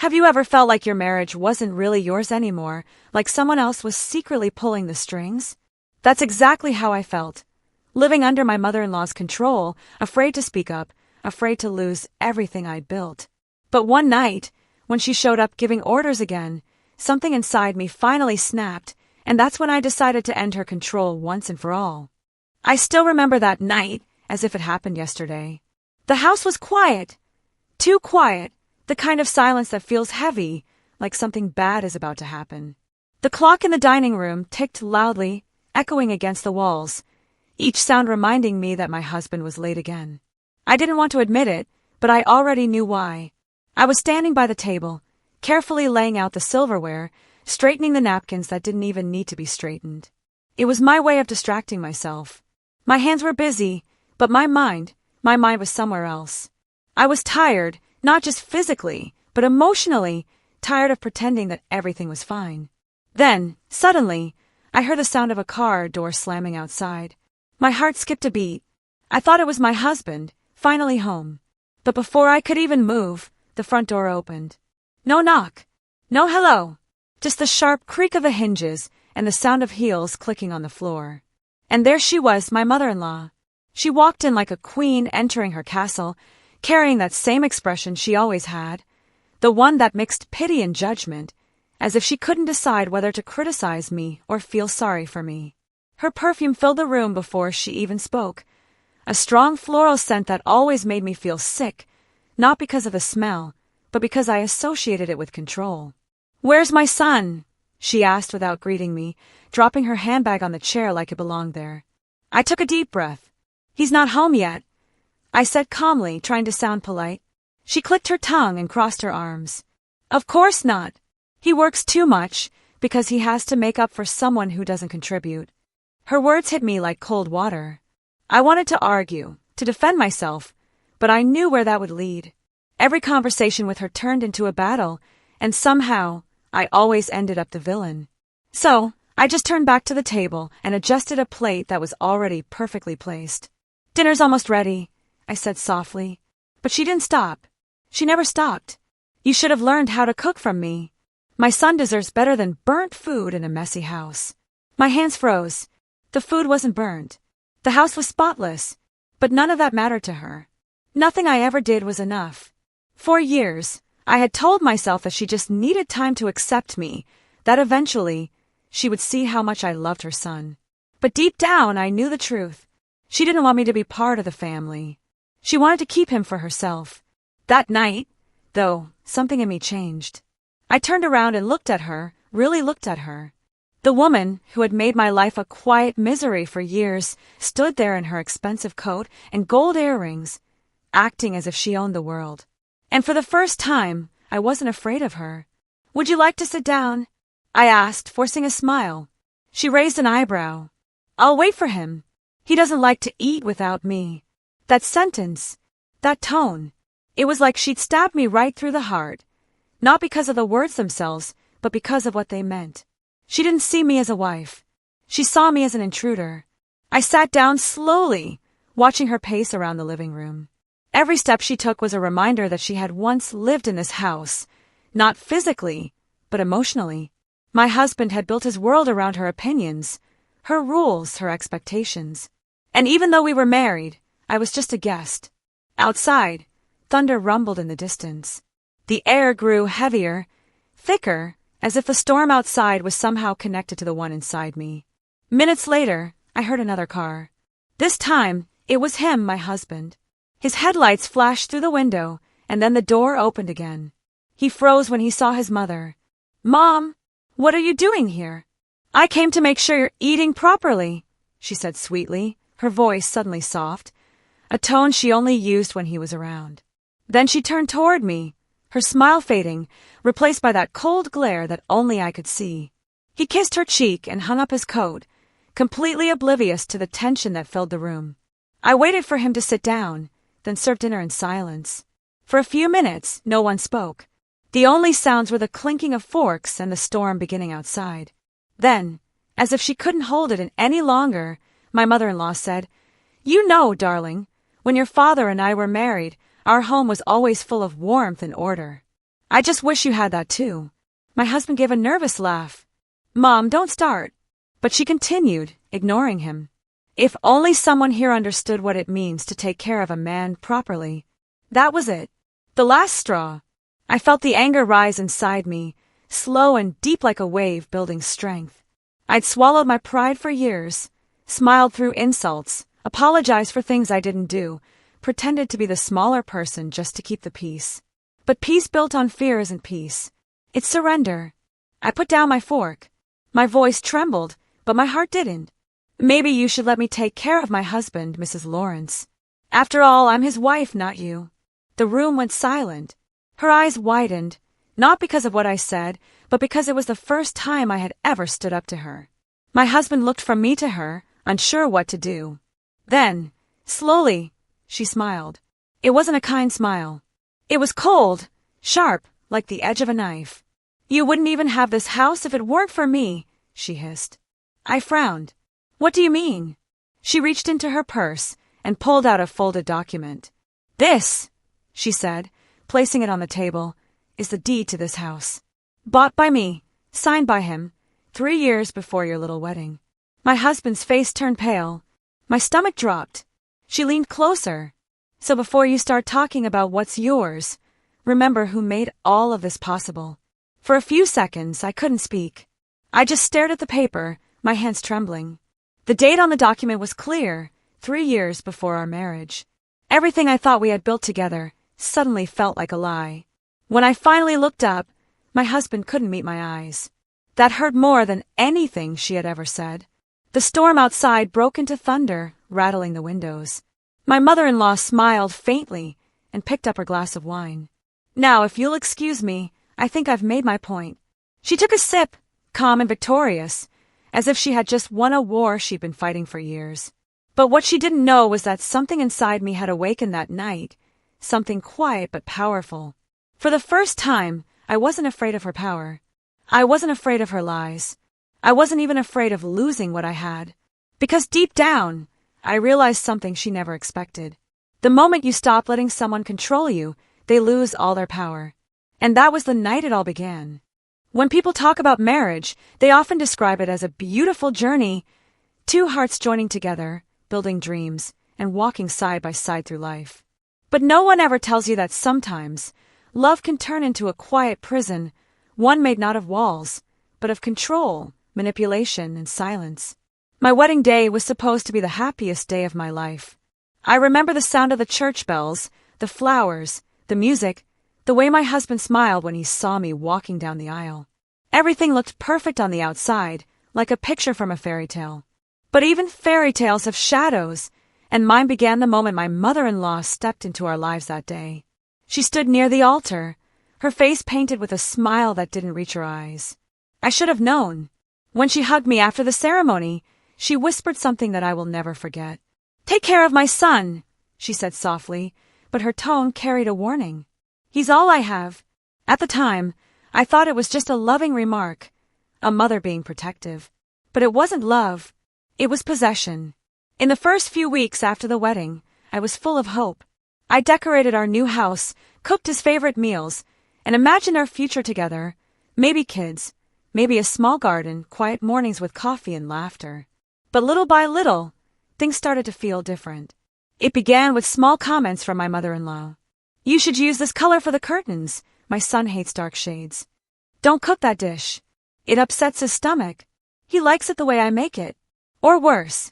Have you ever felt like your marriage wasn't really yours anymore, like someone else was secretly pulling the strings? That's exactly how I felt. Living under my mother-in-law's control, afraid to speak up, afraid to lose everything I'd built. But one night, when she showed up giving orders again, something inside me finally snapped, and that's when I decided to end her control once and for all. I still remember that night as if it happened yesterday. The house was quiet. Too quiet, the kind of silence that feels heavy, like something bad is about to happen. The clock in the dining room ticked loudly, echoing against the walls, each sound reminding me that my husband was late again. I didn't want to admit it, but I already knew why. I was standing by the table, carefully laying out the silverware, straightening the napkins that didn't even need to be straightened. It was my way of distracting myself. My hands were busy, but my mind was somewhere else. I was tired, not just physically, but emotionally, tired of pretending that everything was fine. Then, suddenly, I heard the sound of a car door slamming outside. My heart skipped a beat. I thought it was my husband, finally home. But before I could even move, the front door opened. No knock. No hello. Just the sharp creak of the hinges and the sound of heels clicking on the floor. And there she was, my mother-in-law. She walked in like a queen entering her castle, carrying that same expression she always had, the one that mixed pity and judgment, as if she couldn't decide whether to criticize me or feel sorry for me. Her perfume filled the room before she even spoke, a strong floral scent that always made me feel sick, not because of the smell, but because I associated it with control. "Where's my son?" she asked without greeting me, dropping her handbag on the chair like it belonged there. I took a deep breath. "He's not home yet," I said calmly, trying to sound polite. She clicked her tongue and crossed her arms. "Of course not. He works too much, because he has to make up for someone who doesn't contribute." Her words hit me like cold water. I wanted to argue, to defend myself, but I knew where that would lead. Every conversation with her turned into a battle, and somehow, I always ended up the villain. So, I just turned back to the table and adjusted a plate that was already perfectly placed. "Dinner's almost ready," I said softly. But she didn't stop. She never stopped. "You should have learned how to cook from me. My son deserves better than burnt food in a messy house." My hands froze. The food wasn't burnt. The house was spotless, but none of that mattered to her. Nothing I ever did was enough. For years, I had told myself that she just needed time to accept me, that eventually, she would see how much I loved her son. But deep down, I knew the truth. She didn't want me to be part of the family. She wanted to keep him for herself. That night, though, something in me changed. I turned around and looked at her, really looked at her. The woman, who had made my life a quiet misery for years, stood there in her expensive coat and gold earrings, acting as if she owned the world. And for the first time, I wasn't afraid of her. "Would you like to sit down?" I asked, forcing a smile. She raised an eyebrow. "I'll wait for him. He doesn't like to eat without me." That sentence, that tone, it was like she'd stabbed me right through the heart, not because of the words themselves, but because of what they meant. She didn't see me as a wife. She saw me as an intruder. I sat down slowly, watching her pace around the living room. Every step she took was a reminder that she had once lived in this house, not physically, but emotionally. My husband had built his world around her opinions, her rules, her expectations. And even though we were married, I was just a guest. Outside, thunder rumbled in the distance. The air grew heavier, thicker, as if the storm outside was somehow connected to the one inside me. Minutes later, I heard another car. This time, it was him, my husband. His headlights flashed through the window, and then the door opened again. He froze when he saw his mother. "Mom, what are you doing here?" "I came to make sure you're eating properly," she said sweetly, her voice suddenly soft, a tone she only used when he was around. Then she turned toward me, her smile fading, replaced by that cold glare that only I could see. He kissed her cheek and hung up his coat, completely oblivious to the tension that filled the room. I waited for him to sit down, then served dinner in silence. For a few minutes, no one spoke. The only sounds were the clinking of forks and the storm beginning outside. Then, as if she couldn't hold it in any longer, my mother-in-law said, "You know, darling, when your father and I were married, our home was always full of warmth and order." I just wish you had that too. My husband gave a nervous laugh. Mom, don't start. But she continued, ignoring him. If only someone here understood what it means to take care of a man properly. That was it. The last straw. I felt the anger rise inside me, slow and deep like a wave building strength. I'd swallowed my pride for years, smiled through insults, apologized for things I didn't do, pretended to be the smaller person just to keep the peace. But peace built on fear isn't peace. It's surrender. I put down my fork. My voice trembled, but my heart didn't. Maybe you should let me take care of my husband, Mrs. Lawrence. After all, I'm his wife, not you. The room went silent. Her eyes widened, not because of what I said, but because it was the first time I had ever stood up to her. My husband looked from me to her, unsure what to do. Then, slowly, she smiled. It wasn't a kind smile. It was cold, sharp, like the edge of a knife. You wouldn't even have this house if it weren't for me, she hissed. I frowned. What do you mean? She reached into her purse and pulled out a folded document. This, she said, placing it on the table, is the deed to this house. Bought by me, signed by him, 3 years before your little wedding. My husband's face turned pale. My stomach dropped. She leaned closer. So before you start talking about what's yours, remember who made all of this possible. For a few seconds, I couldn't speak. I just stared at the paper, my hands trembling. The date on the document was clear, 3 years before our marriage. Everything I thought we had built together suddenly felt like a lie. When I finally looked up, my husband couldn't meet my eyes. That hurt more than anything she had ever said. The storm outside broke into thunder, rattling the windows. My mother-in-law smiled faintly and picked up her glass of wine. Now, if you'll excuse me, I think I've made my point. She took a sip, calm and victorious, as if she had just won a war she'd been fighting for years. But what she didn't know was that something inside me had awakened that night, something quiet but powerful. For the first time, I wasn't afraid of her power. I wasn't afraid of her lies. I wasn't even afraid of losing what I had. Because deep down, I realized something she never expected. The moment you stop letting someone control you, they lose all their power. And that was the night it all began. When people talk about marriage, they often describe it as a beautiful journey, two hearts joining together, building dreams, and walking side by side through life. But no one ever tells you that sometimes, love can turn into a quiet prison, one made not of walls, but of control, manipulation, and silence. My wedding day was supposed to be the happiest day of my life. I remember the sound of the church bells, the flowers, the music, the way my husband smiled when he saw me walking down the aisle. Everything looked perfect on the outside, like a picture from a fairy tale. But even fairy tales have shadows, and mine began the moment my mother-in-law stepped into our lives that day. She stood near the altar, her face painted with a smile that didn't reach her eyes. I should have known. When she hugged me after the ceremony, she whispered something that I will never forget. "Take care of my son," she said softly, but her tone carried a warning. "He's all I have." At the time, I thought it was just a loving remark, a mother being protective. But it wasn't love. It was possession. In the first few weeks after the wedding, I was full of hope. I decorated our new house, cooked his favorite meals, and imagined our future together, maybe kids, maybe a small garden, quiet mornings with coffee and laughter. But little by little, things started to feel different. It began with small comments from my mother-in-law. "You should use this color for the curtains. My son hates dark shades." "Don't cook that dish. It upsets his stomach. He likes it the way I make it." Or worse,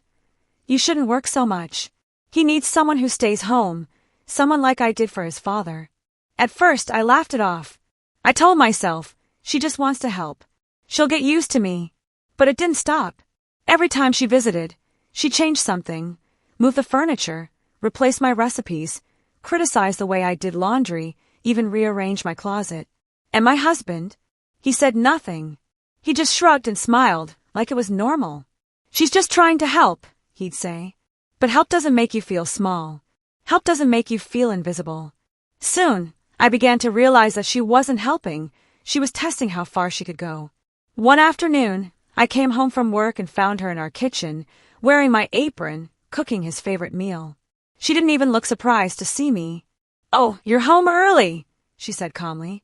"You shouldn't work so much. He needs someone who stays home, someone like I did for his father." At first, I laughed it off. I told myself, she just wants to help. She'll get used to me. But it didn't stop. Every time she visited, she changed something, moved the furniture, replaced my recipes, criticized the way I did laundry, even rearranged my closet. And my husband? He said nothing. He just shrugged and smiled, like it was normal. "She's just trying to help," he'd say. But help doesn't make you feel small. Help doesn't make you feel invisible. Soon, I began to realize that she wasn't helping. She was testing how far she could go. One afternoon, I came home from work and found her in our kitchen, wearing my apron, cooking his favorite meal. She didn't even look surprised to see me. "Oh, you're home early," she said calmly.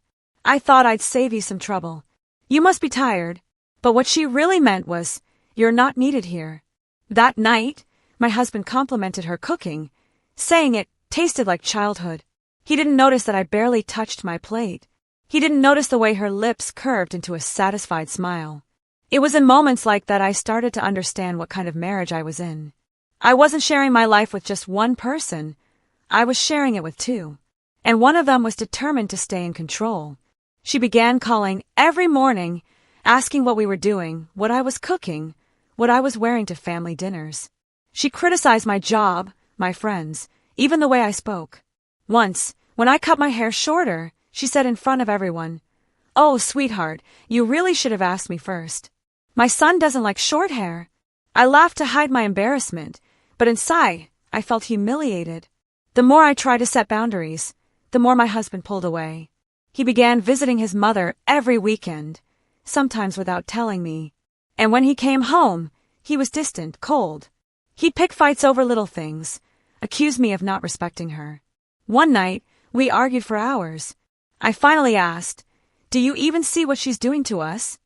I thought I'd save you some trouble. You must be tired. But what she really meant was, you're not needed here. That night, my husband complimented her cooking, saying it tasted like childhood. He didn't notice that I barely touched my plate. He didn't notice the way her lips curved into a satisfied smile. It was in moments like that I started to understand what kind of marriage I was in. I wasn't sharing my life with just one person. I was sharing it with two. And one of them was determined to stay in control. She began calling every morning, asking what we were doing, what I was cooking, what I was wearing to family dinners. She criticized my job, my friends, even the way I spoke. Once, when I cut my hair shorter, she said in front of everyone, "Oh, sweetheart, you really should have asked me first. My son doesn't like short hair." I laughed to hide my embarrassment, but inside, I felt humiliated. The more I tried to set boundaries, the more my husband pulled away. He began visiting his mother every weekend, sometimes without telling me. And when he came home, he was distant, cold. He'd pick fights over little things, accuse me of not respecting her. One night, we argued for hours. I finally asked, "Do you even see what she's doing to us?"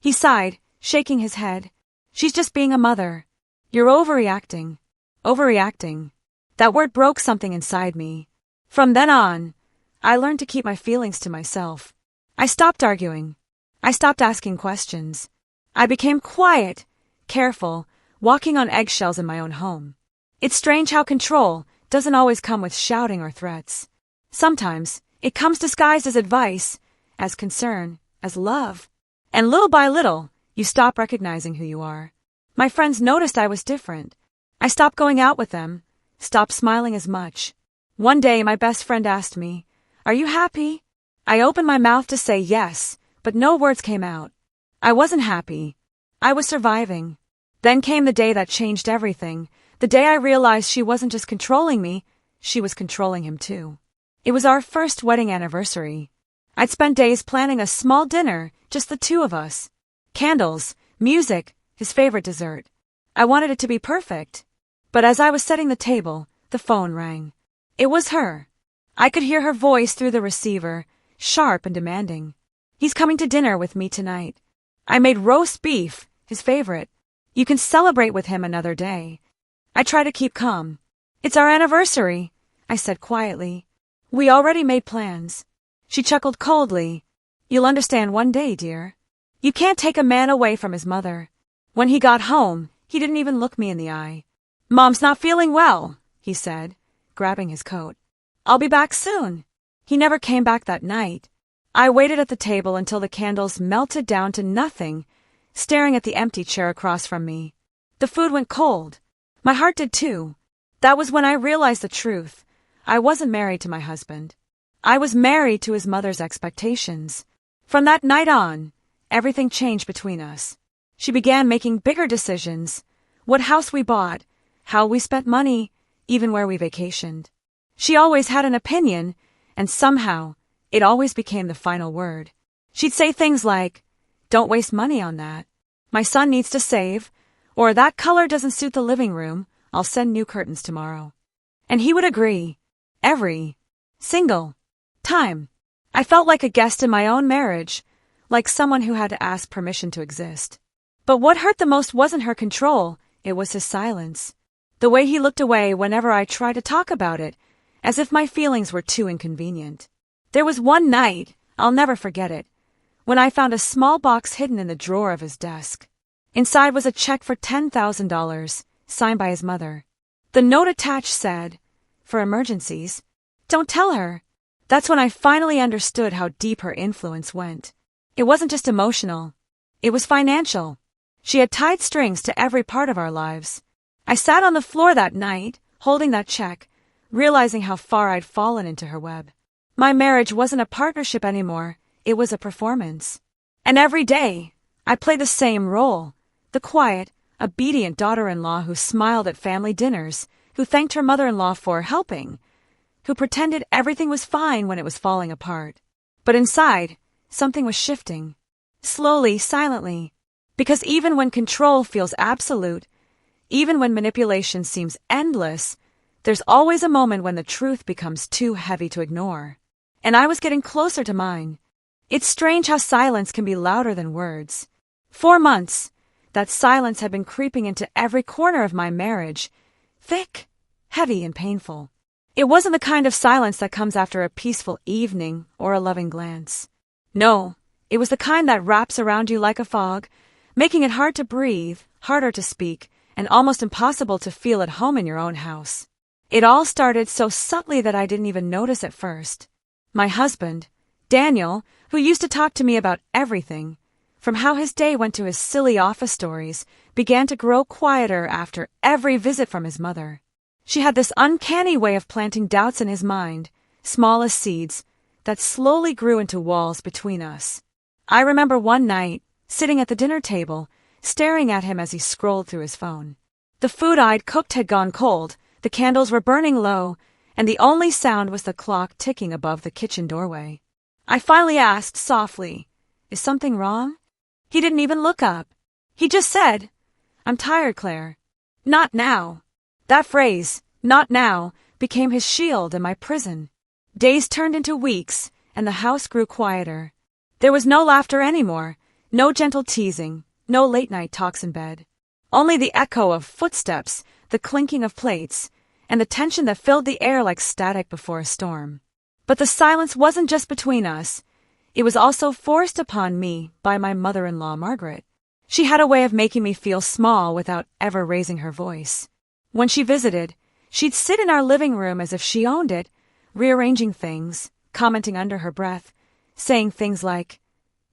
He sighed, shaking his head. "She's just being a mother. You're overreacting." Overreacting. That word broke something inside me. From then on, I learned to keep my feelings to myself. I stopped arguing. I stopped asking questions. I became quiet, careful, walking on eggshells in my own home. It's strange how control doesn't always come with shouting or threats. Sometimes it comes disguised as advice, as concern, as love. And little by little, you stop recognizing who you are. My friends noticed I was different. I stopped going out with them, stopped smiling as much. One day my best friend asked me, "Are you happy?" I opened my mouth to say yes, but no words came out. I wasn't happy. I was surviving. Then came the day that changed everything, the day I realized she wasn't just controlling me, she was controlling him too. It was our first wedding anniversary. I'd spent days planning a small dinner, just the two of us. Candles, music, his favorite dessert. I wanted it to be perfect. But as I was setting the table, the phone rang. It was her. I could hear her voice through the receiver, sharp and demanding. "He's coming to dinner with me tonight. I made roast beef, his favorite. You can celebrate with him another day." I tried to keep calm. "It's our anniversary," I said quietly. "We already made plans." She chuckled coldly. "You'll understand one day, dear. You can't take a man away from his mother." When he got home, he didn't even look me in the eye. "Mom's not feeling well," he said, grabbing his coat. "I'll be back soon." He never came back that night. I waited at the table until the candles melted down to nothing, staring at the empty chair across from me. The food went cold. My heart did too. That was when I realized the truth. I wasn't married to my husband. I was married to his mother's expectations. From that night on, everything changed between us. She began making bigger decisions. What house we bought, how we spent money, even where we vacationed. She always had an opinion, and somehow, it always became the final word. She'd say things like, "Don't waste money on that. My son needs to save," or "That color doesn't suit the living room. I'll send new curtains tomorrow." And he would agree. Every single time. I felt like a guest in my own marriage, like someone who had to ask permission to exist. But what hurt the most wasn't her control, it was his silence. The way he looked away whenever I tried to talk about it, as if my feelings were too inconvenient. There was one night, I'll never forget it, when I found a small box hidden in the drawer of his desk. Inside was a check for $10,000, signed by his mother. The note attached said, "For emergencies, don't tell her." That's when I finally understood how deep her influence went. It wasn't just emotional. It was financial. She had tied strings to every part of our lives. I sat on the floor that night, holding that check, realizing how far I'd fallen into her web. My marriage wasn't a partnership anymore, it was a performance. And every day, I played the same role, the quiet, obedient daughter-in-law who smiled at family dinners, who thanked her mother-in-law for helping, who pretended everything was fine when it was falling apart. But inside, something was shifting. Slowly, silently. Because even when control feels absolute, even when manipulation seems endless, there's always a moment when the truth becomes too heavy to ignore. And I was getting closer to mine. It's strange how silence can be louder than words. 4 months, that silence had been creeping into every corner of my marriage, thick, heavy, and painful. It wasn't the kind of silence that comes after a peaceful evening or a loving glance. No, it was the kind that wraps around you like a fog, making it hard to breathe, harder to speak, and almost impossible to feel at home in your own house. It all started so subtly that I didn't even notice at first. My husband, Daniel, who used to talk to me about everything, from how his day went to his silly office stories, began to grow quieter after every visit from his mother. She had this uncanny way of planting doubts in his mind, small as seeds, that slowly grew into walls between us. I remember one night, sitting at the dinner table, staring at him as he scrolled through his phone. The food I'd cooked had gone cold, the candles were burning low, and the only sound was the clock ticking above the kitchen doorway. I finally asked softly, "Is something wrong?" He didn't even look up. He just said, "I'm tired, Claire." Not now. That phrase, "not now," became his shield and my prison. Days turned into weeks, and the house grew quieter. There was no laughter anymore, no gentle teasing, no late-night talks in bed. Only the echo of footsteps, the clinking of plates, and the tension that filled the air like static before a storm. But the silence wasn't just between us. It was also forced upon me by my mother-in-law, Margaret. She had a way of making me feel small without ever raising her voice. When she visited, she'd sit in our living room as if she owned it, rearranging things, commenting under her breath, saying things like,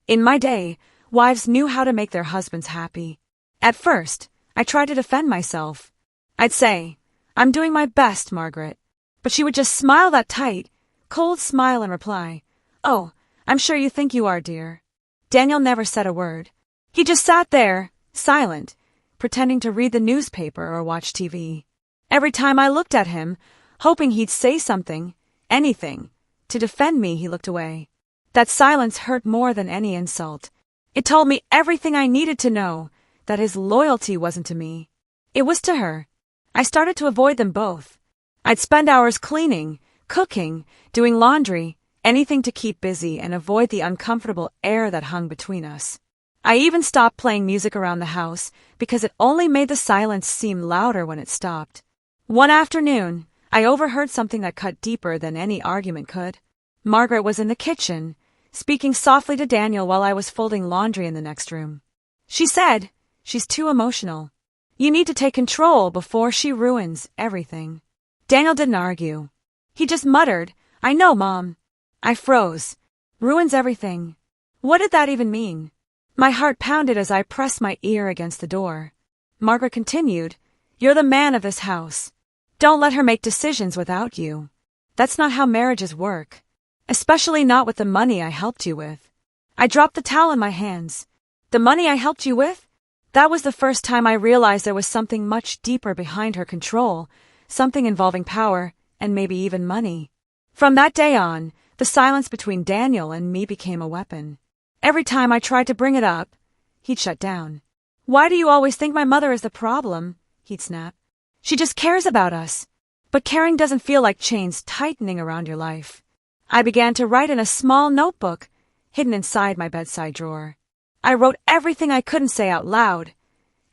"In my day, wives knew how to make their husbands happy." At first, I tried to defend myself. I'd say, "I'm doing my best, Margaret." But she would just smile that tight, cold smile and reply, "Oh, I'm sure you think you are, dear." Daniel never said a word. He just sat there, silent, pretending to read the newspaper or watch TV. Every time I looked at him, hoping he'd say something, anything, to defend me, he looked away. That silence hurt more than any insult. It told me everything I needed to know, that his loyalty wasn't to me. It was to her. I started to avoid them both. I'd spend hours cleaning, cooking, doing laundry, anything to keep busy and avoid the uncomfortable air that hung between us. I even stopped playing music around the house because it only made the silence seem louder when it stopped. One afternoon, I overheard something that cut deeper than any argument could. Margaret was in the kitchen, speaking softly to Daniel while I was folding laundry in the next room. She said, "She's too emotional. You need to take control before she ruins everything." Daniel didn't argue. He just muttered, "I know, Mom." I froze. Ruins everything. What did that even mean? My heart pounded as I pressed my ear against the door. Margaret continued, "You're the man of this house. Don't let her make decisions without you. That's not how marriages work. Especially not with the money I helped you with." I dropped the towel in my hands. The money I helped you with? That was the first time I realized there was something much deeper behind her control, something involving power, and maybe even money. From that day on, the silence between Daniel and me became a weapon. Every time I tried to bring it up, he'd shut down. "Why do you always think my mother is the problem?" he'd snap. "She just cares about us." But caring doesn't feel like chains tightening around your life. I began to write in a small notebook, hidden inside my bedside drawer. I wrote everything I couldn't say out loud,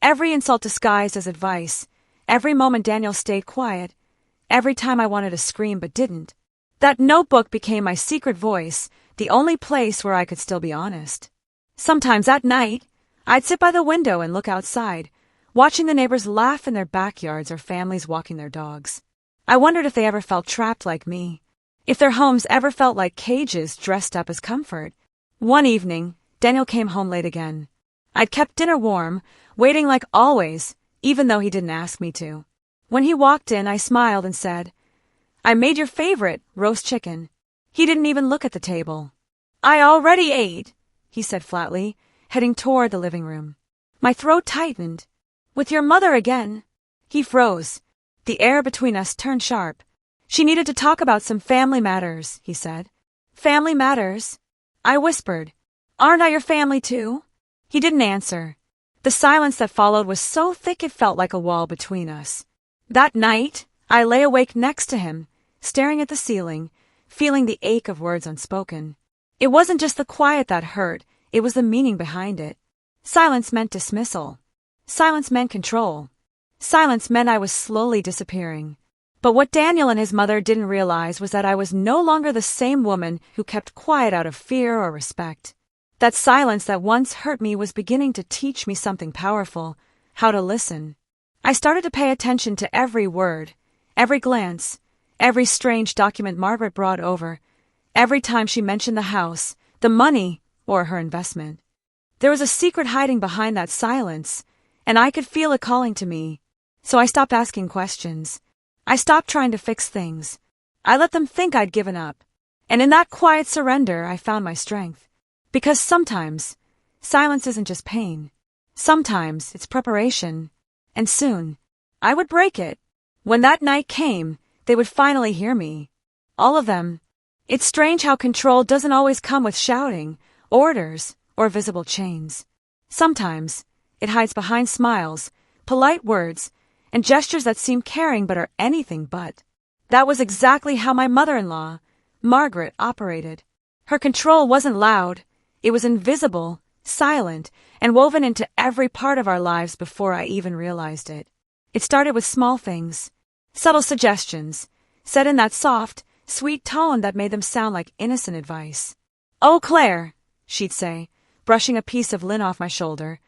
every insult disguised as advice, every moment Daniel stayed quiet, every time I wanted to scream but didn't. That notebook became my secret voice, the only place where I could still be honest. Sometimes at night, I'd sit by the window and look outside, watching the neighbors laugh in their backyards or families walking their dogs. I wondered if they ever felt trapped like me, if their homes ever felt like cages dressed up as comfort. One evening, Daniel came home late again. I'd kept dinner warm, waiting like always, even though he didn't ask me to. When he walked in, I smiled and said, "I made your favorite, roast chicken." He didn't even look at the table. "I already ate," he said flatly, heading toward the living room. My throat tightened. "With your mother again?" He froze. The air between us turned sharp. "She needed to talk about some family matters," he said. "Family matters?" I whispered. "Aren't I your family too?" He didn't answer. The silence that followed was so thick it felt like a wall between us. That night, I lay awake next to him, staring at the ceiling, feeling the ache of words unspoken. It wasn't just the quiet that hurt, it was the meaning behind it. Silence meant dismissal. Silence meant control. Silence meant I was slowly disappearing. But what Daniel and his mother didn't realize was that I was no longer the same woman who kept quiet out of fear or respect. That silence that once hurt me was beginning to teach me something powerful: how to listen. I started to pay attention to every word, every glance, every strange document Margaret brought over, every time she mentioned the house, the money, or her investment. There was a secret hiding behind that silence, and I could feel it calling to me. So I stopped asking questions. I stopped trying to fix things. I let them think I'd given up. And in that quiet surrender, I found my strength. Because sometimes, silence isn't just pain. Sometimes it's preparation. And soon, I would break it. When that night came, they would finally hear me. All of them. It's strange how control doesn't always come with shouting, orders, or visible chains. Sometimes, it hides behind smiles, polite words, and gestures that seem caring but are anything but. That was exactly how my mother-in-law, Margaret, operated. Her control wasn't loud. It was invisible, silent, and woven into every part of our lives before I even realized it. It started with small things, subtle suggestions, said in that soft, sweet tone that made them sound like innocent advice. "Oh, Claire," she'd say, brushing a piece of lint off my shoulder,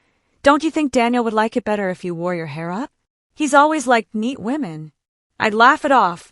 "don't you think Daniel would like it better if you wore your hair up? He's always liked neat women." I'd laugh it off,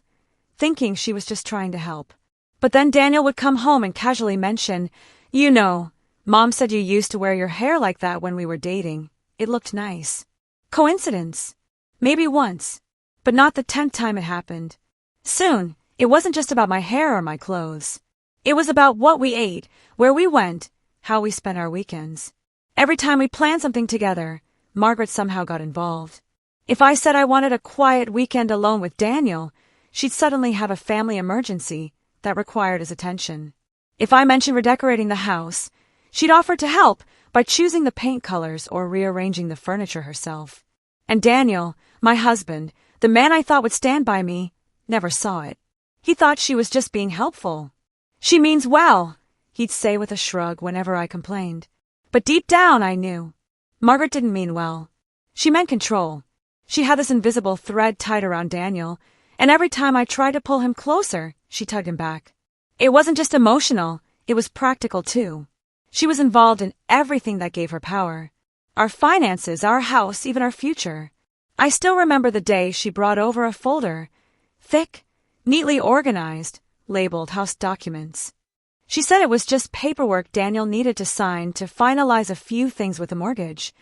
thinking she was just trying to help. But then Daniel would come home and casually mention, "You know, Mom said you used to wear your hair like that when we were dating. It looked nice." Coincidence? Maybe once, but not the 10th time it happened. Soon, it wasn't just about my hair or my clothes. It was about what we ate, where we went, how we spent our weekends. Every time we planned something together, Margaret somehow got involved. If I said I wanted a quiet weekend alone with Daniel, she'd suddenly have a family emergency that required his attention. If I mentioned redecorating the house, she'd offer to help by choosing the paint colors or rearranging the furniture herself. And Daniel, my husband, the man I thought would stand by me, never saw it. He thought she was just being helpful. "She means well," he'd say with a shrug whenever I complained. But deep down I knew. Margaret didn't mean well. She meant control. She had this invisible thread tied around Daniel, and every time I tried to pull him closer, she tugged him back. It wasn't just emotional, it was practical too. She was involved in everything that gave her power. Our finances, our house, even our future. I still remember the day she brought over a folder, thick, neatly organized, labeled house documents. She said it was just paperwork Daniel needed to sign to finalize a few things with the mortgage.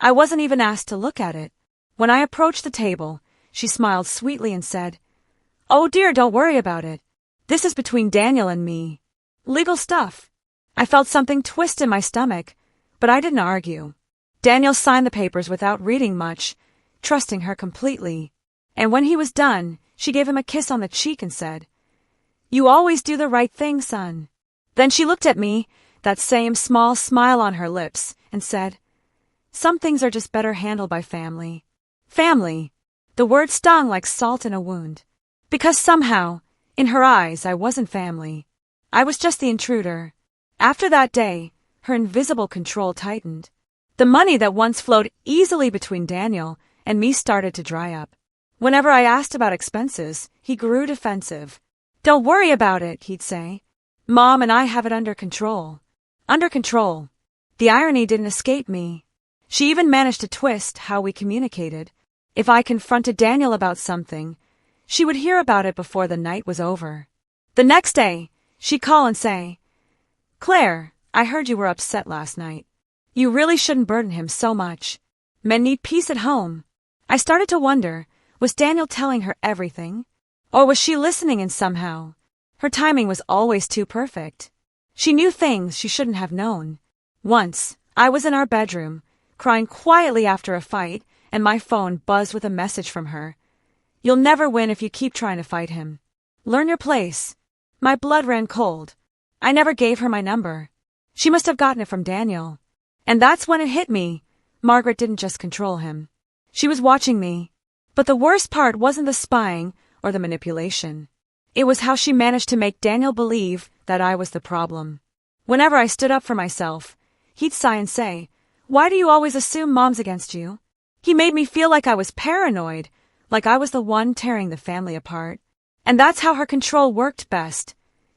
I wasn't even asked to look at it. When I approached the table, she smiled sweetly and said, "Oh dear, don't worry about it. This is between Daniel and me. Legal stuff." I felt something twist in my stomach, but I didn't argue. Daniel signed the papers without reading much, trusting her completely. And when he was done, she gave him a kiss on the cheek and said, "You always do the right thing, son." Then she looked at me, that same small smile on her lips, and said, "Some things are just better handled by family." Family. The word stung like salt in a wound. Because somehow, in her eyes, I wasn't family. I was just the intruder. After that day, her invisible control tightened. The money that once flowed easily between Daniel and me started to dry up. Whenever I asked about expenses, he grew defensive. "Don't worry about it," he'd say. "Mom and I have it under control." Under control. The irony didn't escape me. She even managed to twist how we communicated. If I confronted Daniel about something, she would hear about it before the night was over. The next day, she'd call and say, "Claire, I heard you were upset last night. You really shouldn't burden him so much. Men need peace at home." I started to wonder, was Daniel telling her everything? Or was she listening in somehow? Her timing was always too perfect. She knew things she shouldn't have known. Once, I was in our bedroom, crying quietly after a fight, and my phone buzzed with a message from her. "You'll never win if you keep trying to fight him. Learn your place." My blood ran cold. I never gave her my number. She must have gotten it from Daniel. And that's when it hit me. Margaret didn't just control him. She was watching me. But the worst part wasn't the spying or the manipulation. It was how she managed to make Daniel believe that I was the problem. Whenever I stood up for myself, he'd sigh and say, "Why do you always assume Mom's against you?" He made me feel like I was paranoid, like I was the one tearing the family apart. And that's how her control worked best,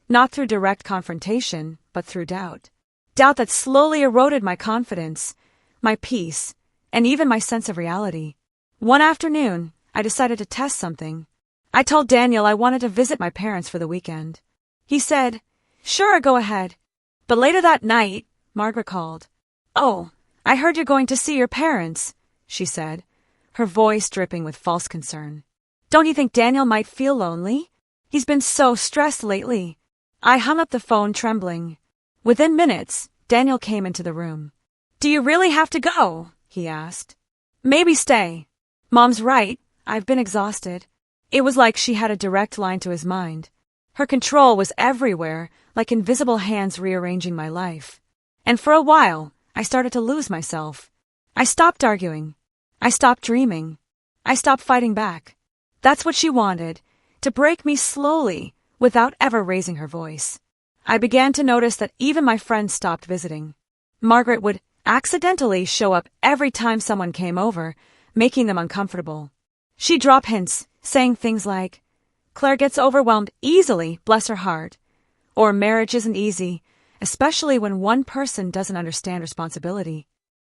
not through direct confrontation, but through doubt. Doubt that slowly eroded my confidence, my peace, and even my sense of reality. One afternoon, I decided to test something. I told Daniel I wanted to visit my parents for the weekend. He said, "Sure, go ahead." But later that night, Margaret called. "Oh, I heard you're going to see your parents," she said, her voice dripping with false concern. "Don't you think Daniel might feel lonely? He's been so stressed lately." I hung up the phone trembling. Within minutes, Daniel came into the room. "Do you really have to go?" he asked. "Maybe stay. Mom's right, I've been exhausted." It was like she had a direct line to his mind. Her control was everywhere, like invisible hands rearranging my life. And for a while, I started to lose myself. I stopped arguing. I stopped dreaming. I stopped fighting back. That's what she wanted, to break me slowly, without ever raising her voice. I began to notice that even my friends stopped visiting. Margaret would accidentally show up every time someone came over, making them uncomfortable. She'd drop hints, saying things like, "Claire gets overwhelmed easily, bless her heart," or "Marriage isn't easy, especially when one person doesn't understand responsibility."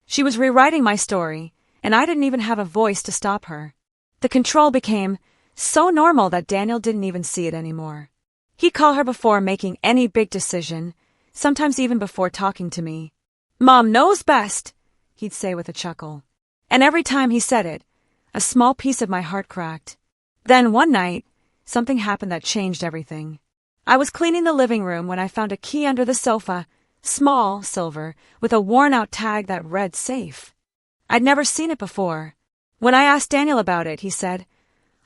She was rewriting my story, and I didn't even have a voice to stop her. The control became so normal that Daniel didn't even see it anymore. He'd call her before making any big decision, sometimes even before talking to me. "Mom knows best," he'd say with a chuckle. And every time he said it, a small piece of my heart cracked. Then one night, something happened that changed everything. I was cleaning the living room when I found a key under the sofa, small, silver, with a worn-out tag that read safe. I'd never seen it before. When I asked Daniel about it, he said,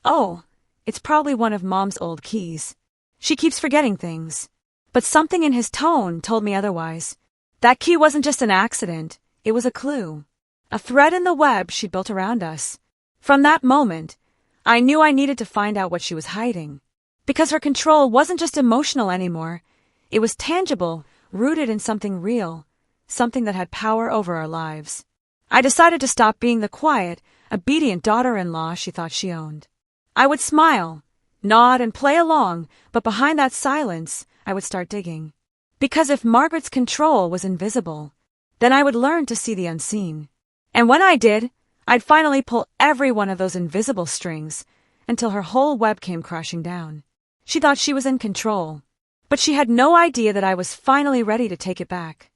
"Oh, it's probably one of Mom's old keys. She keeps forgetting things." But something in his tone told me otherwise. That key wasn't just an accident, it was a clue. A thread in the web she'd built around us. From that moment, I knew I needed to find out what she was hiding. Because her control wasn't just emotional anymore. It was tangible, rooted in something real, something that had power over our lives. I decided to stop being the quiet, obedient daughter-in-law she thought she owned. I would smile, nod, and play along, but behind that silence, I would start digging. Because if Margaret's control was invisible, then I would learn to see the unseen. And when I did, I'd finally pull every one of those invisible strings until her whole web came crashing down. She thought she was in control, but she had no idea that I was finally ready to take it back.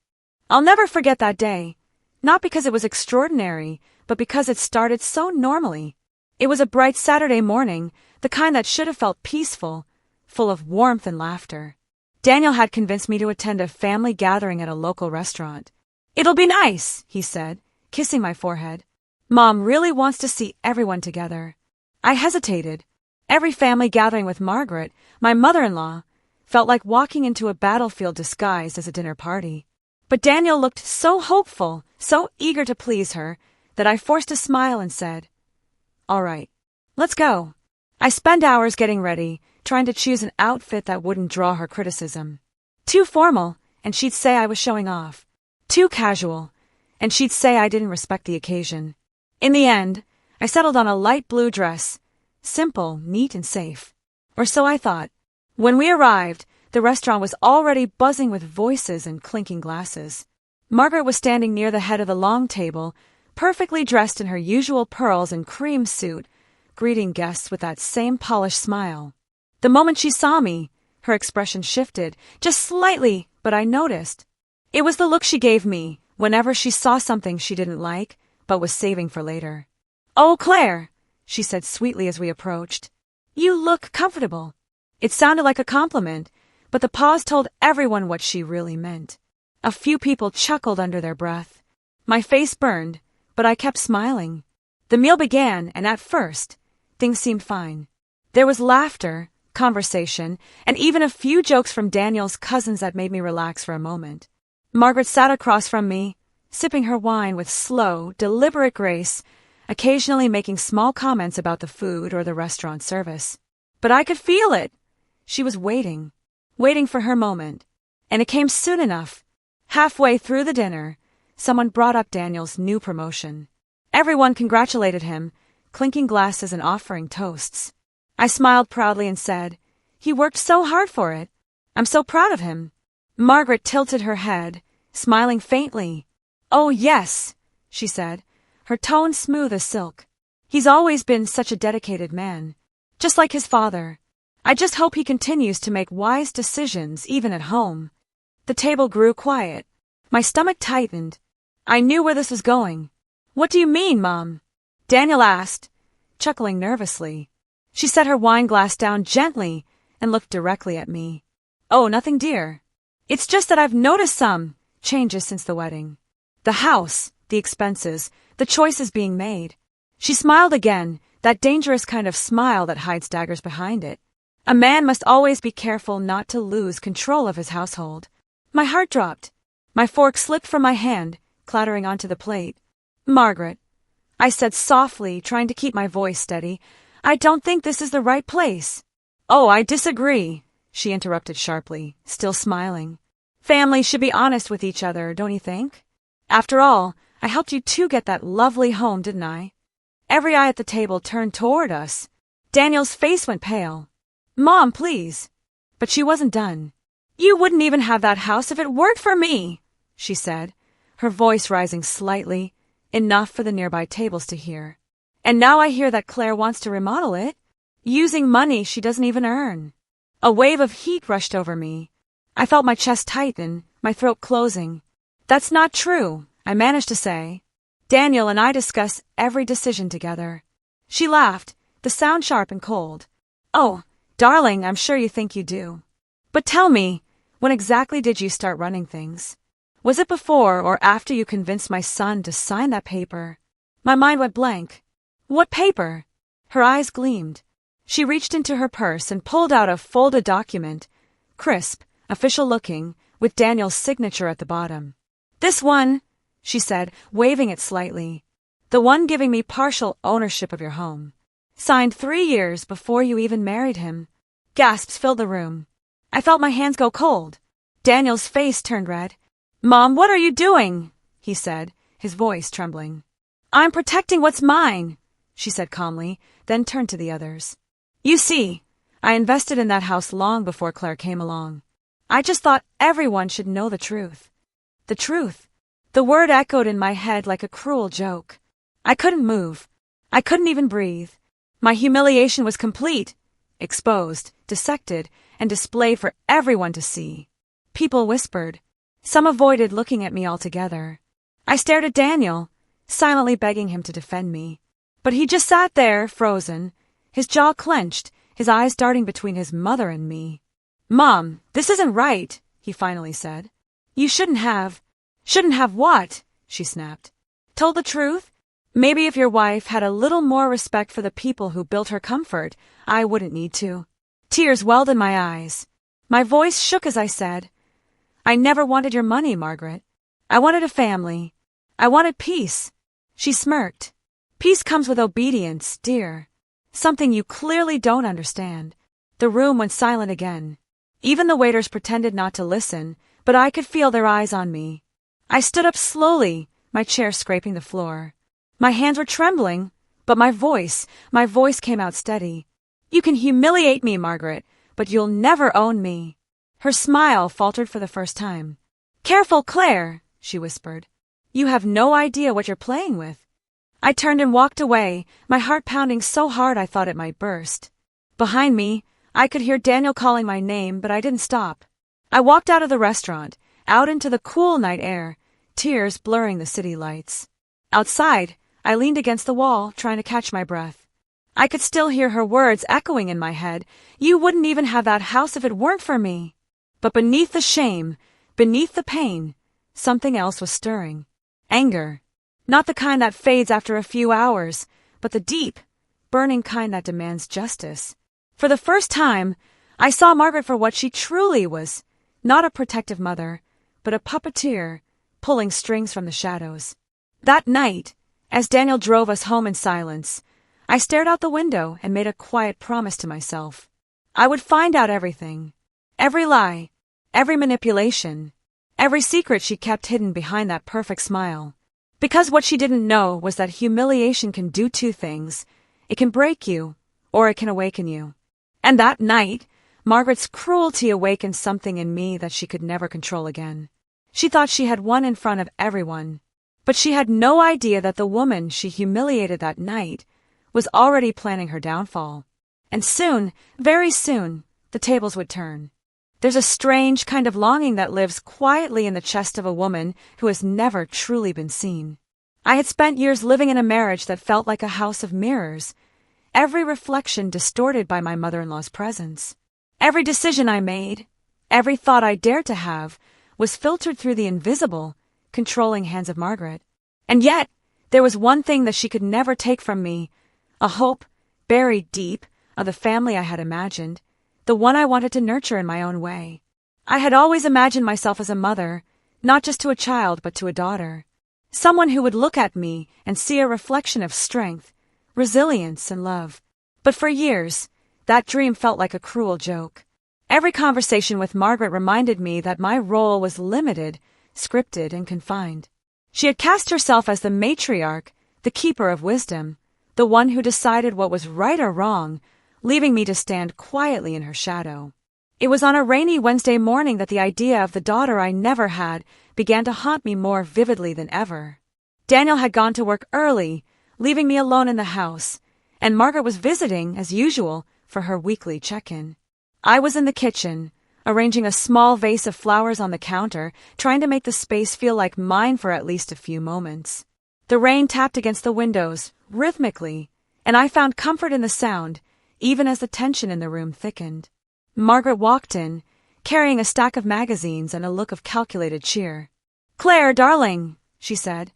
I'll never forget that day, not because it was extraordinary, but because it started so normally. It was a bright Saturday morning, the kind that should have felt peaceful, full of warmth and laughter. Daniel had convinced me to attend a family gathering at a local restaurant. "It'll be nice," he said, kissing my forehead. "Mom really wants to see everyone together." I hesitated. Every family gathering with Margaret, my mother-in-law, felt like walking into a battlefield disguised as a dinner party. But Daniel looked so hopeful, so eager to please her, that I forced a smile and said, "All right, let's go." I spent hours getting ready, trying to choose an outfit that wouldn't draw her criticism. Too formal, and she'd say I was showing off. Too casual, and she'd say I didn't respect the occasion. In the end, I settled on a light blue dress, simple, neat, and safe. Or so I thought. When we arrived, the restaurant was already buzzing with voices and clinking glasses. Margaret was standing near the head of the long table, perfectly dressed in her usual pearls and cream suit, greeting guests with that same polished smile. The moment she saw me, her expression shifted, just slightly, but I noticed. It was the look she gave me whenever she saw something she didn't like, but was saving for later. "Oh, Claire," she said sweetly as we approached. "You look comfortable." It sounded like a compliment, but the pause told everyone what she really meant. A few people chuckled under their breath. My face burned, but I kept smiling. The meal began, and at first, things seemed fine. There was laughter, conversation, and even a few jokes from Daniel's cousins that made me relax for a moment. Margaret sat across from me, sipping her wine with slow, deliberate grace, occasionally making small comments about the food or the restaurant service. But I could feel it. She was waiting for her moment. And it came soon enough, Halfway through the dinner, someone brought up Daniel's new promotion. Everyone congratulated him, clinking glasses and offering toasts. I smiled proudly and said, "He worked so hard for it. I'm so proud of him." Margaret tilted her head, smiling faintly. "Oh, yes," she said, her tone smooth as silk. "He's always been such a dedicated man, just like his father. I just hope he continues to make wise decisions even at home." The table grew quiet. My stomach tightened. I knew where this was going. "What do you mean, Mom?" Daniel asked, chuckling nervously. She set her wine glass down gently and looked directly at me. "Oh, nothing, dear. It's just that I've noticed some changes since the wedding. The house, the expenses, the choices being made." She smiled again, that dangerous kind of smile that hides daggers behind it. A man must always be careful not to lose control of his household. My heart dropped. My fork slipped from my hand, clattering onto the plate. "Margaret," I said softly, trying to keep my voice steady, "I don't think this is the right place." "Oh, I disagree," she interrupted sharply, still smiling. "Families should be honest with each other, don't you think? After all, I helped you two get that lovely home, didn't I?" Every eye at the table turned toward us. Daniel's face went pale. "Mom, please." But she wasn't done. "You wouldn't even have that house if it weren't for me," she said, her voice rising slightly, enough for the nearby tables to hear. "And now I hear that Claire wants to remodel it, using money she doesn't even earn." A wave of heat rushed over me. I felt my chest tighten, my throat closing. "That's not true," I managed to say. "Daniel and I discuss every decision together." She laughed, the sound sharp and cold. "Oh, darling, I'm sure you think you do. But tell me, when exactly did you start running things? Was it before or after you convinced my son to sign that paper?" My mind went blank. "What paper?" Her eyes gleamed. She reached into her purse and pulled out a folded document, crisp, official-looking, with Daniel's signature at the bottom. "This one," she said, waving it slightly. "The one giving me partial ownership of your home. Signed 3 years before you even married him." Gasps filled the room. I felt my hands go cold. Daniel's face turned red. "Mom, what are you doing?" he said, his voice trembling. "I'm protecting what's mine," she said calmly, then turned to the others. "You see, I invested in that house long before Claire came along. I just thought everyone should know the truth." The truth. The word echoed in my head like a cruel joke. I couldn't move. I couldn't even breathe. My humiliation was complete, exposed, dissected, and displayed for everyone to see. People whispered. Some avoided looking at me altogether. I stared at Daniel, silently begging him to defend me. But he just sat there, frozen, his jaw clenched, his eyes darting between his mother and me. "Mom, this isn't right," he finally said. "You shouldn't have." "Shouldn't have what?" she snapped. "Told the truth? Maybe if your wife had a little more respect for the people who built her comfort, I wouldn't need to." Tears welled in my eyes. My voice shook as I said, "I never wanted your money, Margaret. I wanted a family. I wanted peace." She smirked. "Peace comes with obedience, dear. Something you clearly don't understand." The room went silent again. Even the waiters pretended not to listen, but I could feel their eyes on me. I stood up slowly, my chair scraping the floor. My hands were trembling, but my voice came out steady. "You can humiliate me, Margaret, but you'll never own me." Her smile faltered for the first time. "Careful, Claire," she whispered. "You have no idea what you're playing with." I turned and walked away, my heart pounding so hard I thought it might burst. Behind me, I could hear Daniel calling my name, but I didn't stop. I walked out of the restaurant, out into the cool night air, tears blurring the city lights. Outside, I leaned against the wall, trying to catch my breath. I could still hear her words echoing in my head. "You wouldn't even have that house if it weren't for me." But beneath the shame, beneath the pain, something else was stirring. Anger. Not the kind that fades after a few hours, but the deep, burning kind that demands justice. For the first time, I saw Margaret for what she truly was, not a protective mother, but a puppeteer, pulling strings from the shadows. That night, as Daniel drove us home in silence, I stared out the window and made a quiet promise to myself. I would find out everything. Every lie, every manipulation. Every secret she kept hidden behind that perfect smile. Because what she didn't know was that humiliation can do two things. It can break you, or it can awaken you. And that night, Margaret's cruelty awakened something in me that she could never control again. She thought she had won in front of everyone, but she had no idea that the woman she humiliated that night was already planning her downfall. And soon, very soon, the tables would turn. There's a strange kind of longing that lives quietly in the chest of a woman who has never truly been seen. I had spent years living in a marriage that felt like a house of mirrors, every reflection distorted by my mother-in-law's presence. Every decision I made, every thought I dared to have, was filtered through the invisible, controlling hands of Margaret. And yet, there was one thing that she could never take from me, a hope, buried deep, of the family I had imagined, the one I wanted to nurture in my own way. I had always imagined myself as a mother, not just to a child but to a daughter. Someone who would look at me and see a reflection of strength, resilience, and love. But for years, that dream felt like a cruel joke. Every conversation with Margaret reminded me that my role was limited, scripted, and confined. She had cast herself as the matriarch, the keeper of wisdom, the one who decided what was right or wrong, leaving me to stand quietly in her shadow. It was on a rainy Wednesday morning that the idea of the daughter I never had began to haunt me more vividly than ever. Daniel had gone to work early, leaving me alone in the house, and Margaret was visiting, as usual, for her weekly check-in. I was in the kitchen, arranging a small vase of flowers on the counter, trying to make the space feel like mine for at least a few moments. The rain tapped against the windows, rhythmically, and I found comfort in the sound, even as the tension in the room thickened. Margaret walked in, carrying a stack of magazines and a look of calculated cheer. "Claire, darling," she said,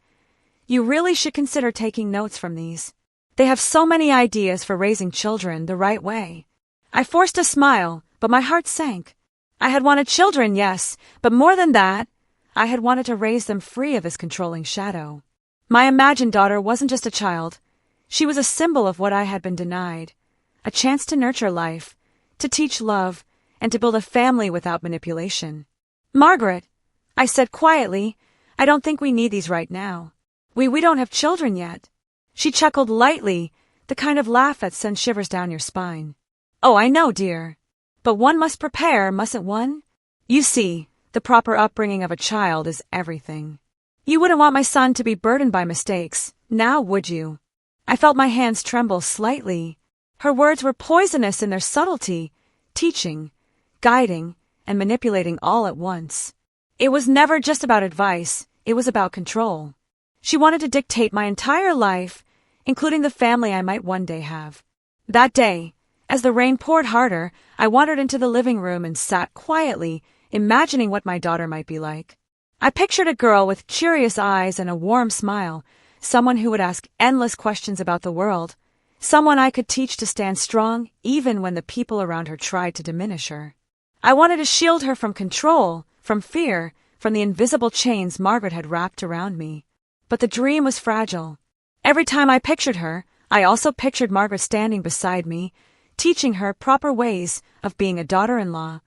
"you really should consider taking notes from these. They have so many ideas for raising children the right way." I forced a smile, but my heart sank. I had wanted children, yes, but more than that, I had wanted to raise them free of this controlling shadow. My imagined daughter wasn't just a child. She was a symbol of what I had been denied. A chance to nurture life, to teach love, and to build a family without manipulation. "Margaret," I said quietly, "I don't think we need these right now. We don't have children yet." She chuckled lightly, the kind of laugh that sends shivers down your spine. "Oh, I know, dear. But one must prepare, mustn't one? You see, the proper upbringing of a child is everything. You wouldn't want my son to be burdened by mistakes, now would you?" I felt my hands tremble slightly. Her words were poisonous in their subtlety, teaching, guiding, and manipulating all at once. It was never just about advice, it was about control. She wanted to dictate my entire life, including the family I might one day have. That day, as the rain poured harder, I wandered into the living room and sat quietly, imagining what my daughter might be like. I pictured a girl with curious eyes and a warm smile, someone who would ask endless questions about the world, someone I could teach to stand strong even when the people around her tried to diminish her. I wanted to shield her from control, from fear, from the invisible chains Margaret had wrapped around me. But the dream was fragile. Every time I pictured her, I also pictured Margaret standing beside me, teaching her proper ways of being a daughter-in-law,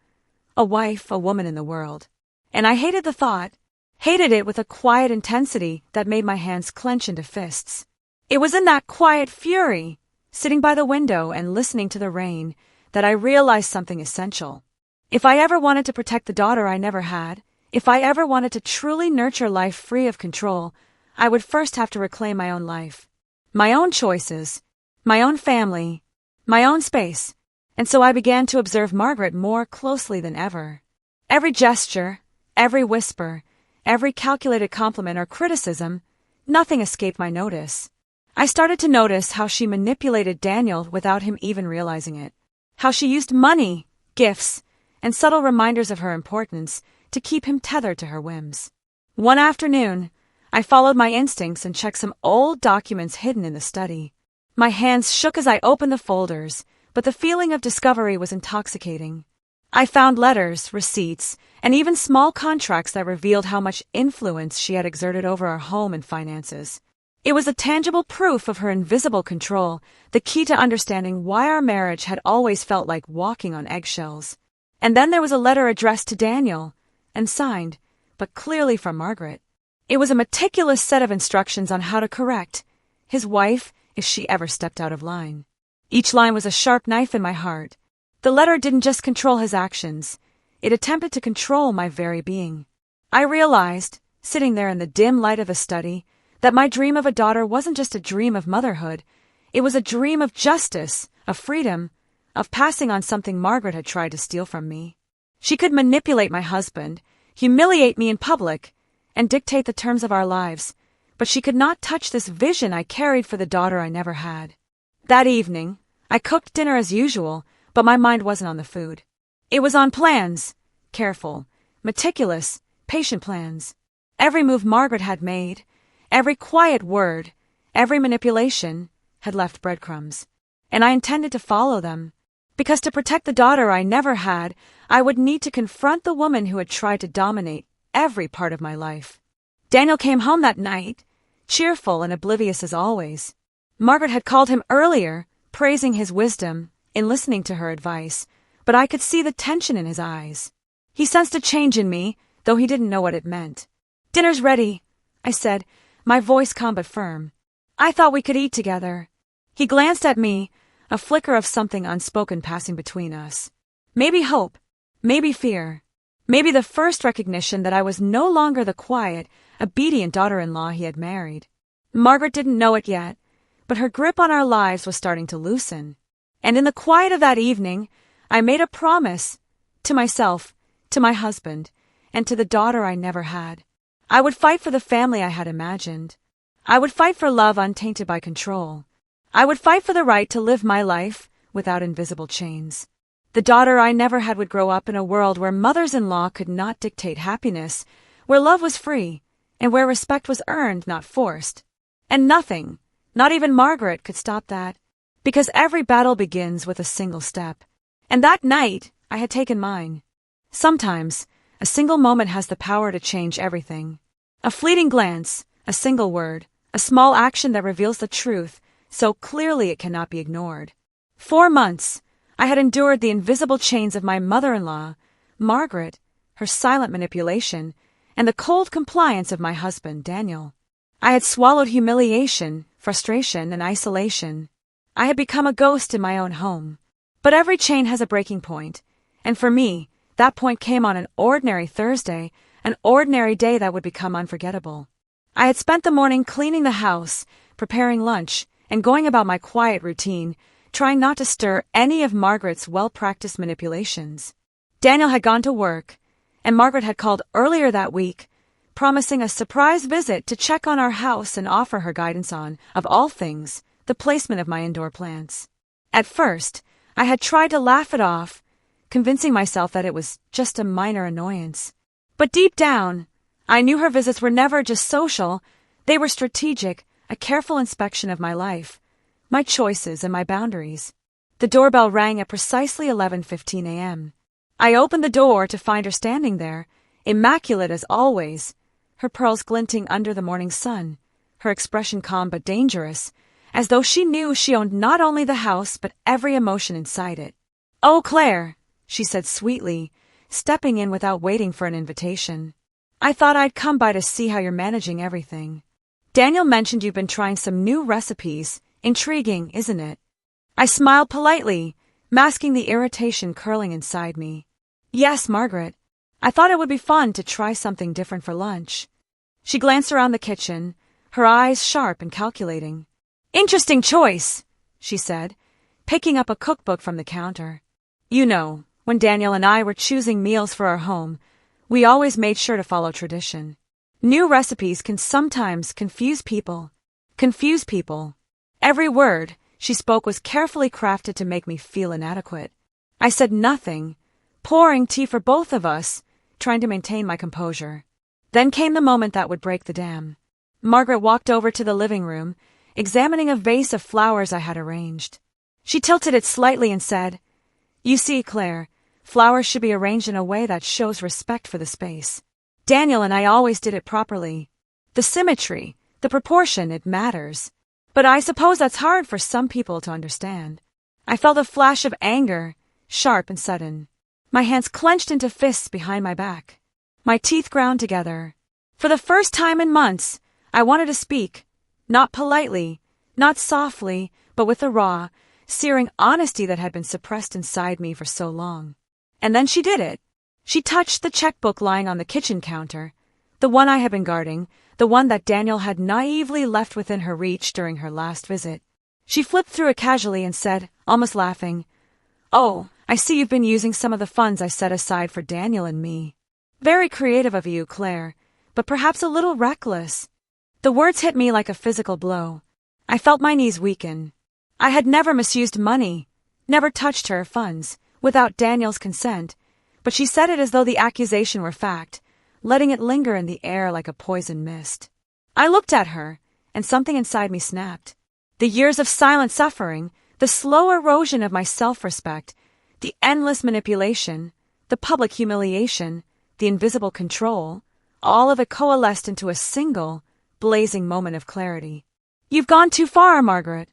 a wife, a woman in the world. And I hated the thought, hated it with a quiet intensity that made my hands clench into fists. It was in that quiet fury, sitting by the window and listening to the rain, that I realized something essential. If I ever wanted to protect the daughter I never had, if I ever wanted to truly nurture life free of control, I would first have to reclaim my own life, my own choices, my own family, my own space. And so I began to observe Margaret more closely than ever. Every gesture, every whisper, every calculated compliment or criticism, nothing escaped my notice. I started to notice how she manipulated Daniel without him even realizing it. How she used money, gifts, and subtle reminders of her importance to keep him tethered to her whims. One afternoon, I followed my instincts and checked some old documents hidden in the study. My hands shook as I opened the folders, but the feeling of discovery was intoxicating. I found letters, receipts, and even small contracts that revealed how much influence she had exerted over our home and finances. It was a tangible proof of her invisible control, the key to understanding why our marriage had always felt like walking on eggshells. And then there was a letter addressed to Daniel, and signed, but clearly from Margaret. It was a meticulous set of instructions on how to correct his wife if she ever stepped out of line. Each line was a sharp knife in my heart. The letter didn't just control his actions, it attempted to control my very being. I realized, sitting there in the dim light of the study, that my dream of a daughter wasn't just a dream of motherhood, it was a dream of justice, of freedom, of passing on something Margaret had tried to steal from me. She could manipulate my husband, humiliate me in public, and dictate the terms of our lives, but she could not touch this vision I carried for the daughter I never had. That evening, I cooked dinner as usual, but my mind wasn't on the food. It was on plans, careful, meticulous, patient plans. Every move Margaret had made, every quiet word, every manipulation, had left breadcrumbs, and I intended to follow them, because to protect the daughter I never had, I would need to confront the woman who had tried to dominate every part of my life. Daniel came home that night, cheerful and oblivious as always. Margaret had called him earlier, praising his wisdom, in listening to her advice, but I could see the tension in his eyes. He sensed a change in me, though he didn't know what it meant. "Dinner's ready," I said, my voice calm but firm. "I thought we could eat together." He glanced at me, a flicker of something unspoken passing between us. Maybe hope, maybe fear, maybe the first recognition that I was no longer the quiet, obedient daughter-in-law he had married. Margaret didn't know it yet, but her grip on our lives was starting to loosen. And in the quiet of that evening, I made a promise to myself, to my husband, and to the daughter I never had. I would fight for the family I had imagined. I would fight for love untainted by control. I would fight for the right to live my life without invisible chains. The daughter I never had would grow up in a world where mothers-in-law could not dictate happiness, where love was free, and where respect was earned, not forced. And nothing, not even Margaret, could stop that, because every battle begins with a single step. And that night, I had taken mine. Sometimes, a single moment has the power to change everything. A fleeting glance, a single word, a small action that reveals the truth, so clearly it cannot be ignored. 4 months, I had endured the invisible chains of my mother-in-law, Margaret, her silent manipulation, and the cold compliance of my husband, Daniel. I had swallowed humiliation, frustration, and isolation. I had become a ghost in my own home. But every chain has a breaking point, and for me, that point came on an ordinary Thursday, an ordinary day that would become unforgettable. I had spent the morning cleaning the house, preparing lunch, and going about my quiet routine, trying not to stir any of Margaret's well-practiced manipulations. Daniel had gone to work, and Margaret had called earlier that week, promising a surprise visit to check on our house and offer her guidance on, of all things, the placement of my indoor plants. At first, I had tried to laugh it off, convincing myself that it was just a minor annoyance. But deep down, I knew her visits were never just social, they were strategic, a careful inspection of my life, my choices and my boundaries. The doorbell rang at precisely 11:15 a.m. I opened the door to find her standing there, immaculate as always, her pearls glinting under the morning sun, her expression calm but dangerous, as though she knew she owned not only the house but every emotion inside it. "Oh, Claire," she said sweetly, stepping in without waiting for an invitation. "I thought I'd come by to see how you're managing everything. Daniel mentioned you've been trying some new recipes. Intriguing, isn't it?" I smiled politely, masking the irritation curling inside me. "Yes, Margaret. I thought it would be fun to try something different for lunch." She glanced around the kitchen, her eyes sharp and calculating. "Interesting choice," she said, picking up a cookbook from the counter. "You know, when Daniel and I were choosing meals for our home, we always made sure to follow tradition. New recipes can sometimes confuse people. Every word she spoke was carefully crafted to make me feel inadequate. I said nothing, pouring tea for both of us, trying to maintain my composure. Then came the moment that would break the dam. Margaret walked over to the living room, examining a vase of flowers I had arranged. She tilted it slightly and said, "You see, Claire, flowers should be arranged in a way that shows respect for the space. Daniel and I always did it properly. The symmetry, the proportion, it matters. But I suppose that's hard for some people to understand." I felt a flash of anger, sharp and sudden. My hands clenched into fists behind my back. my teeth ground together. For the first time in months, I wanted to speak, not politely, not softly, but with the raw, searing honesty that had been suppressed inside me for so long. And then she did it. She touched the checkbook lying on the kitchen counter, the one I had been guarding, the one that Daniel had naively left within her reach during her last visit. She flipped through it casually and said, almost laughing, "Oh, I see you've been using some of the funds I set aside for Daniel and me. Very creative of you, Claire, but perhaps a little reckless." The words hit me like a physical blow. I felt my knees weaken. I had never misused money, never touched her funds, without Daniel's consent, but she said it as though the accusation were fact, letting it linger in the air like a poison mist. I looked at her, and something inside me snapped. The years of silent suffering, the slow erosion of my self-respect, the endless manipulation, the public humiliation, the invisible control, all of it coalesced into a single, blazing moment of clarity. "You've gone too far, Margaret,"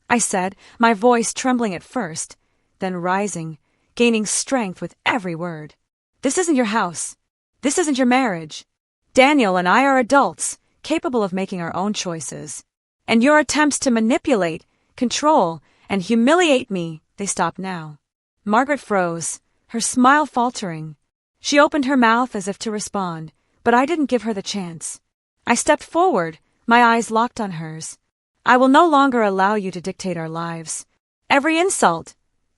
I said, my voice trembling at first, then rising, gaining strength with every word. "This isn't your house. This isn't your marriage. Daniel and I are adults, capable of making our own choices. And your attempts to manipulate, control, and humiliate me, they stop now." Margaret froze, her smile faltering. She opened her mouth as if to respond, but I didn't give her the chance. I stepped forward, my eyes locked on hers. "I will no longer allow you to dictate our lives. Every insult,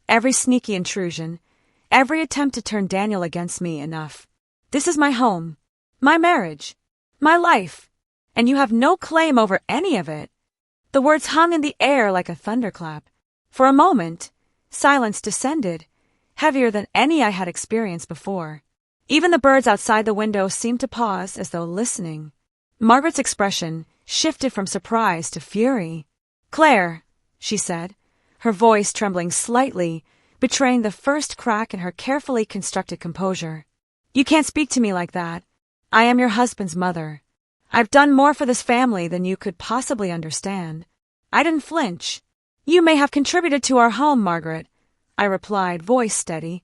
every sneaky intrusion, every attempt to turn Daniel against me, enough. This is my home, my marriage, my life, and you have no claim over any of it." The words hung in the air like a thunderclap. For a moment, silence descended, heavier than any I had experienced before. Even the birds outside the window seemed to pause as though listening. Margaret's expression shifted from surprise to fury. "Claire," she said, her voice trembling slightly, betraying the first crack in her carefully constructed composure. "You can't speak to me like that. I am your husband's mother. I've done more for this family than you could possibly understand." I didn't flinch. "You may have contributed to our home, Margaret," I replied, voice steady,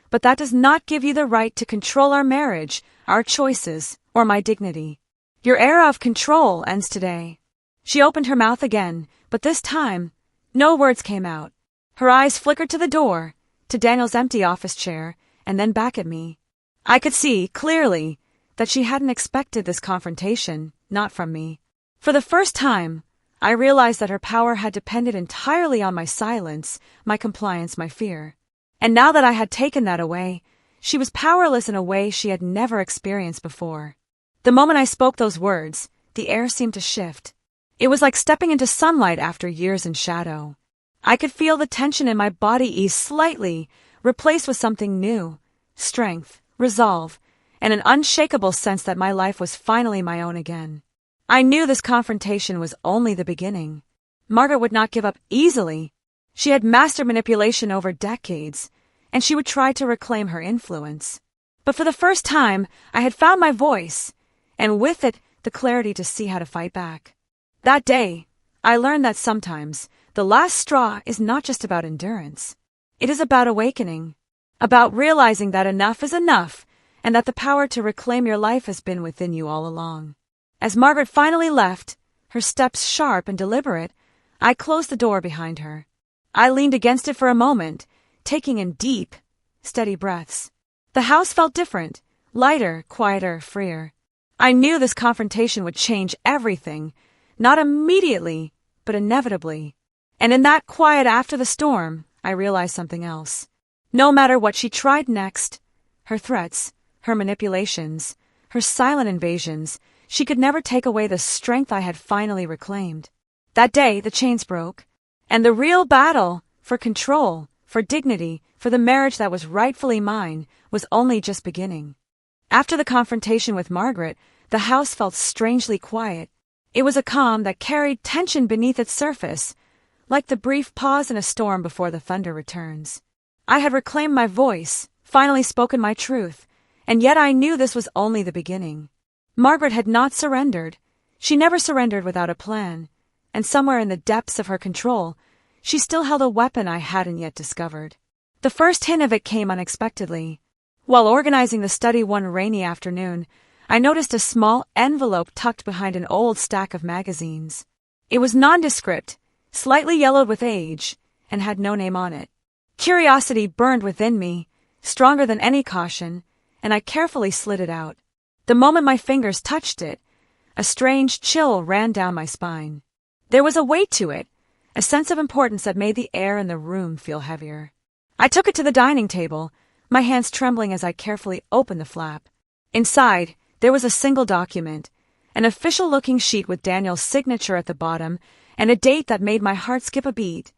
"but that does not give you the right to control our marriage, our choices, or my dignity. Your era of control ends today." She opened her mouth again, but this time, no words came out. Her eyes flickered to the door, to Daniel's empty office chair, and then back at me. I could see, clearly, that she hadn't expected this confrontation, not from me. For the first time, I realized that her power had depended entirely on my silence, my compliance, my fear. And now that I had taken that away, she was powerless in a way she had never experienced before. The moment I spoke those words, the air seemed to shift. It was like stepping into sunlight after years in shadow. I could feel the tension in my body ease slightly, replaced with something new, strength, resolve, and an unshakable sense that my life was finally my own again. I knew this confrontation was only the beginning. Margaret would not give up easily. She had mastered manipulation over decades, and she would try to reclaim her influence. But for the first time, I had found my voice, and with it, the clarity to see how to fight back. That day, I learned that sometimes, the last straw is not just about endurance. It is about awakening, about realizing that enough is enough, and that the power to reclaim your life has been within you all along. As Margaret finally left, her steps sharp and deliberate, I closed the door behind her. I leaned against it for a moment, taking in deep, steady breaths. The house felt different, lighter, quieter, freer. I knew this confrontation would change everything, not immediately, but inevitably. And in that quiet after the storm, I realized something else. No matter what she tried next, her threats, her manipulations, her silent invasions, she could never take away the strength I had finally reclaimed. That day, the chains broke, and the real battle for control, for dignity, for the marriage that was rightfully mine, was only just beginning. After the confrontation with Margaret, the house felt strangely quiet. It was a calm that carried tension beneath its surface, like the brief pause in a storm before the thunder returns. I had reclaimed my voice, finally spoken my truth, and yet I knew this was only the beginning. Margaret had not surrendered. She never surrendered without a plan, and somewhere in the depths of her control, she still held a weapon I hadn't yet discovered. The first hint of it came unexpectedly. While organizing the study one rainy afternoon, I noticed a small envelope tucked behind an old stack of magazines. It was nondescript, slightly yellowed with age, and had no name on it. Curiosity burned within me, stronger than any caution, and I carefully slid it out. The moment my fingers touched it, a strange chill ran down my spine. There was a weight to it, a sense of importance that made the air in the room feel heavier. I took it to the dining table, my hands trembling as I carefully opened the flap. Inside, there was a single document, an official-looking sheet with Daniel's signature at the bottom and a date that made my heart skip a beat.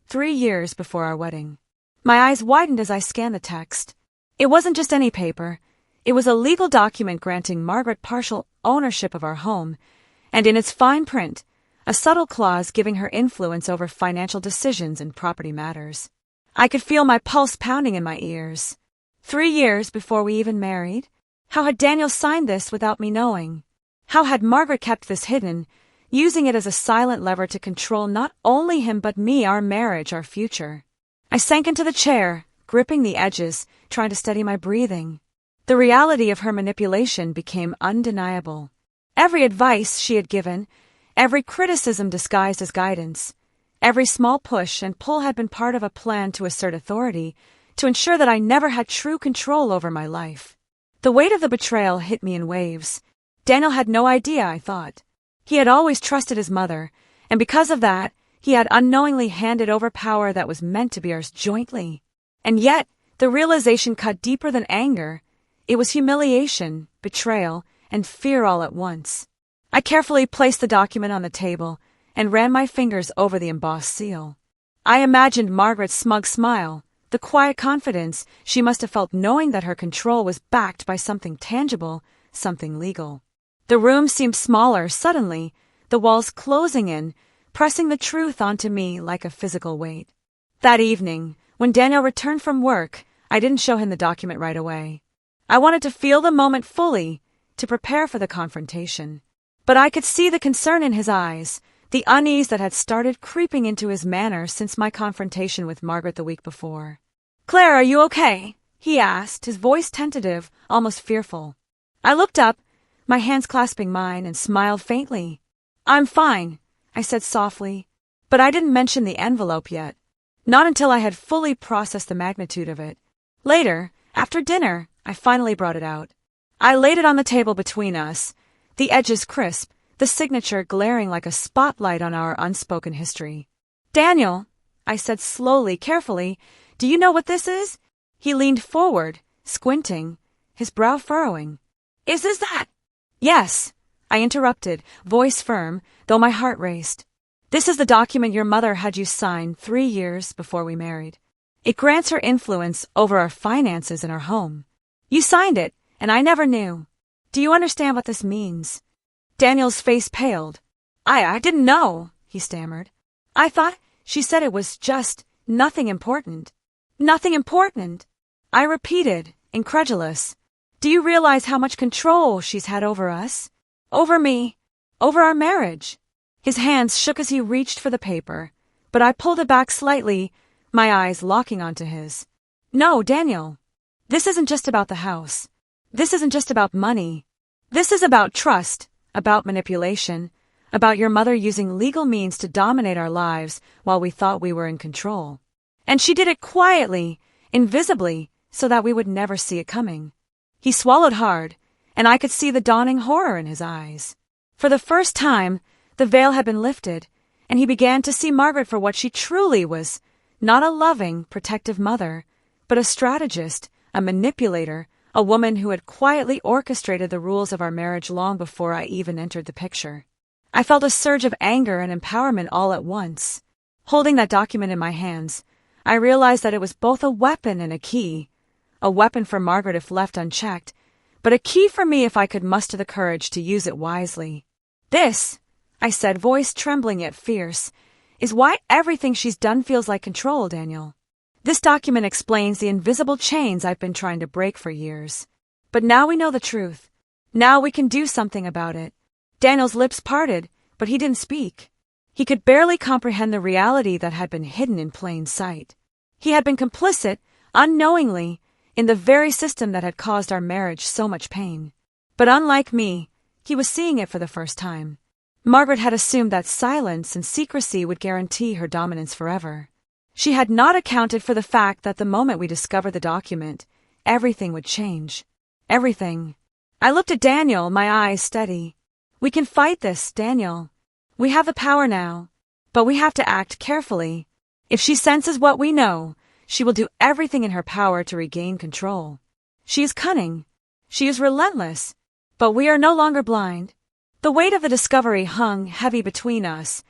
3 years before our wedding. My eyes widened as I scanned the text. It wasn't just any paper. It was a legal document granting Margaret partial ownership of our home, and in its fine print, a subtle clause giving her influence over financial decisions and property matters. I could feel my pulse pounding in my ears. 3 years before we even married? How had Daniel signed this without me knowing? How had Margaret kept this hidden, using it as a silent lever to control not only him but me, our marriage, our future? I sank into the chair, gripping the edges, trying to steady my breathing. The reality of her manipulation became undeniable. Every advice she had given, every criticism disguised as guidance, every small push and pull had been part of a plan to assert authority, to ensure that I never had true control over my life. The weight of the betrayal hit me in waves. Daniel had no idea, I thought. He had always trusted his mother, and because of that, he had unknowingly handed over power that was meant to be ours jointly. And yet, the realization cut deeper than anger. It was humiliation, betrayal, and fear all at once. I carefully placed the document on the table and ran my fingers over the embossed seal. I imagined Margaret's smug smile, the quiet confidence she must have felt knowing that her control was backed by something tangible, something legal. The room seemed smaller suddenly, the walls closing in, pressing the truth onto me like a physical weight. That evening, when Daniel returned from work, I didn't show him the document right away. I wanted to feel the moment fully, to prepare for the confrontation. But I could see the concern in his eyes, the unease that had started creeping into his manner since my confrontation with Margaret the week before. "Claire, are you okay?" he asked, his voice tentative, almost fearful. I looked up, my hands clasping mine, and smiled faintly. "I'm fine," I said softly, but I didn't mention the envelope yet. Not until I had fully processed the magnitude of it. Later, after dinner, I finally brought it out. I laid it on the table between us, the edges crisp, the signature glaring like a spotlight on our unspoken history. "Daniel," I said slowly, carefully, "do you know what this is?" He leaned forward, squinting, his brow furrowing. "Is this that?" "Yes," I interrupted, voice firm, though my heart raced. "This is the document your mother had you sign 3 years before we married. It grants her influence over our finances and our home. You signed it, and I never knew. Do you understand what this means?" Daniel's face paled. I didn't know," he stammered. "I thought she said it was just nothing important." "Nothing important?" I repeated, incredulous. "Do you realize how much control she's had over us? Over me? Over our marriage?" His hands shook as he reached for the paper, but I pulled it back slightly, my eyes locking onto his. "No, Daniel. This isn't just about the house. This isn't just about money. This is about trust, about manipulation, about your mother using legal means to dominate our lives while we thought we were in control. And she did it quietly, invisibly, so that we would never see it coming." He swallowed hard, and I could see the dawning horror in his eyes. For the first time, the veil had been lifted, and he began to see Margaret for what she truly was, not a loving, protective mother, but a strategist, a manipulator, a woman who had quietly orchestrated the rules of our marriage long before I even entered the picture. I felt a surge of anger and empowerment all at once. Holding that document in my hands, I realized that it was both a weapon and a key. A weapon for Margaret if left unchecked, but a key for me if I could muster the courage to use it wisely. "This," I said, voice trembling yet fierce, "is why everything she's done feels like control, Daniel. This document explains the invisible chains I've been trying to break for years. But now we know the truth. Now we can do something about it." Daniel's lips parted, but he didn't speak. He could barely comprehend the reality that had been hidden in plain sight. He had been complicit, unknowingly, in the very system that had caused our marriage so much pain. But unlike me, he was seeing it for the first time. Margaret had assumed that silence and secrecy would guarantee her dominance forever. She had not accounted for the fact that the moment we discovered the document, everything would change. Everything. I looked at Daniel, my eyes steady. We can fight this, Daniel. We have the power now, but we have to act carefully. If she senses what we know, she will do everything in her power to regain control. She is cunning. She is relentless. But we are no longer blind. The weight of the discovery hung heavy between us,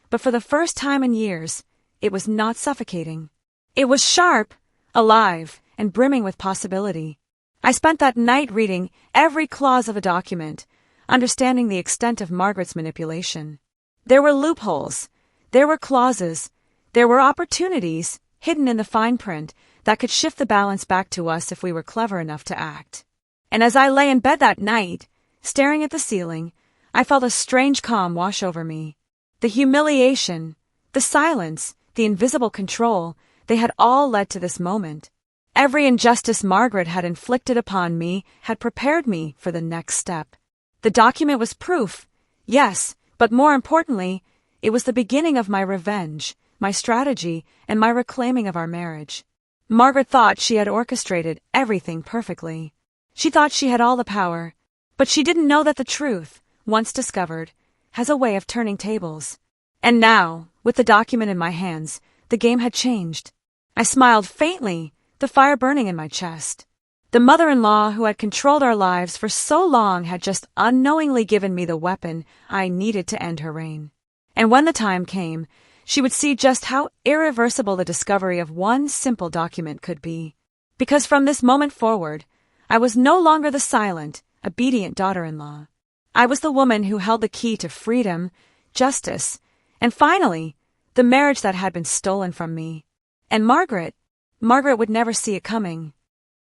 but for the first time in years, it was not suffocating. It was sharp, alive, and brimming with possibility. I spent that night reading every clause of the document, understanding the extent of Margaret's manipulation. There were loopholes, there were clauses, there were opportunities hidden in the fine print that could shift the balance back to us if we were clever enough to act. And as I lay in bed that night, staring at the ceiling, I felt a strange calm wash over me. The humiliation, the silence, the invisible control, they had all led to this moment. Every injustice Margaret had inflicted upon me had prepared me for the next step. The document was proof, yes, but more importantly, it was the beginning of my revenge, my strategy, and my reclaiming of our marriage. Margaret thought she had orchestrated everything perfectly. She thought she had all the power, but she didn't know that the truth, once discovered, has a way of turning tables. And now, with the document in my hands, the game had changed. I smiled faintly, the fire burning in my chest. The mother-in-law who had controlled our lives for so long had just unknowingly given me the weapon I needed to end her reign. And when the time came, she would see just how irreversible the discovery of one simple document could be. Because from this moment forward, I was no longer the silent, obedient daughter-in-law. I was the woman who held the key to freedom, justice, and finally, the marriage that had been stolen from me. And Margaret would never see it coming.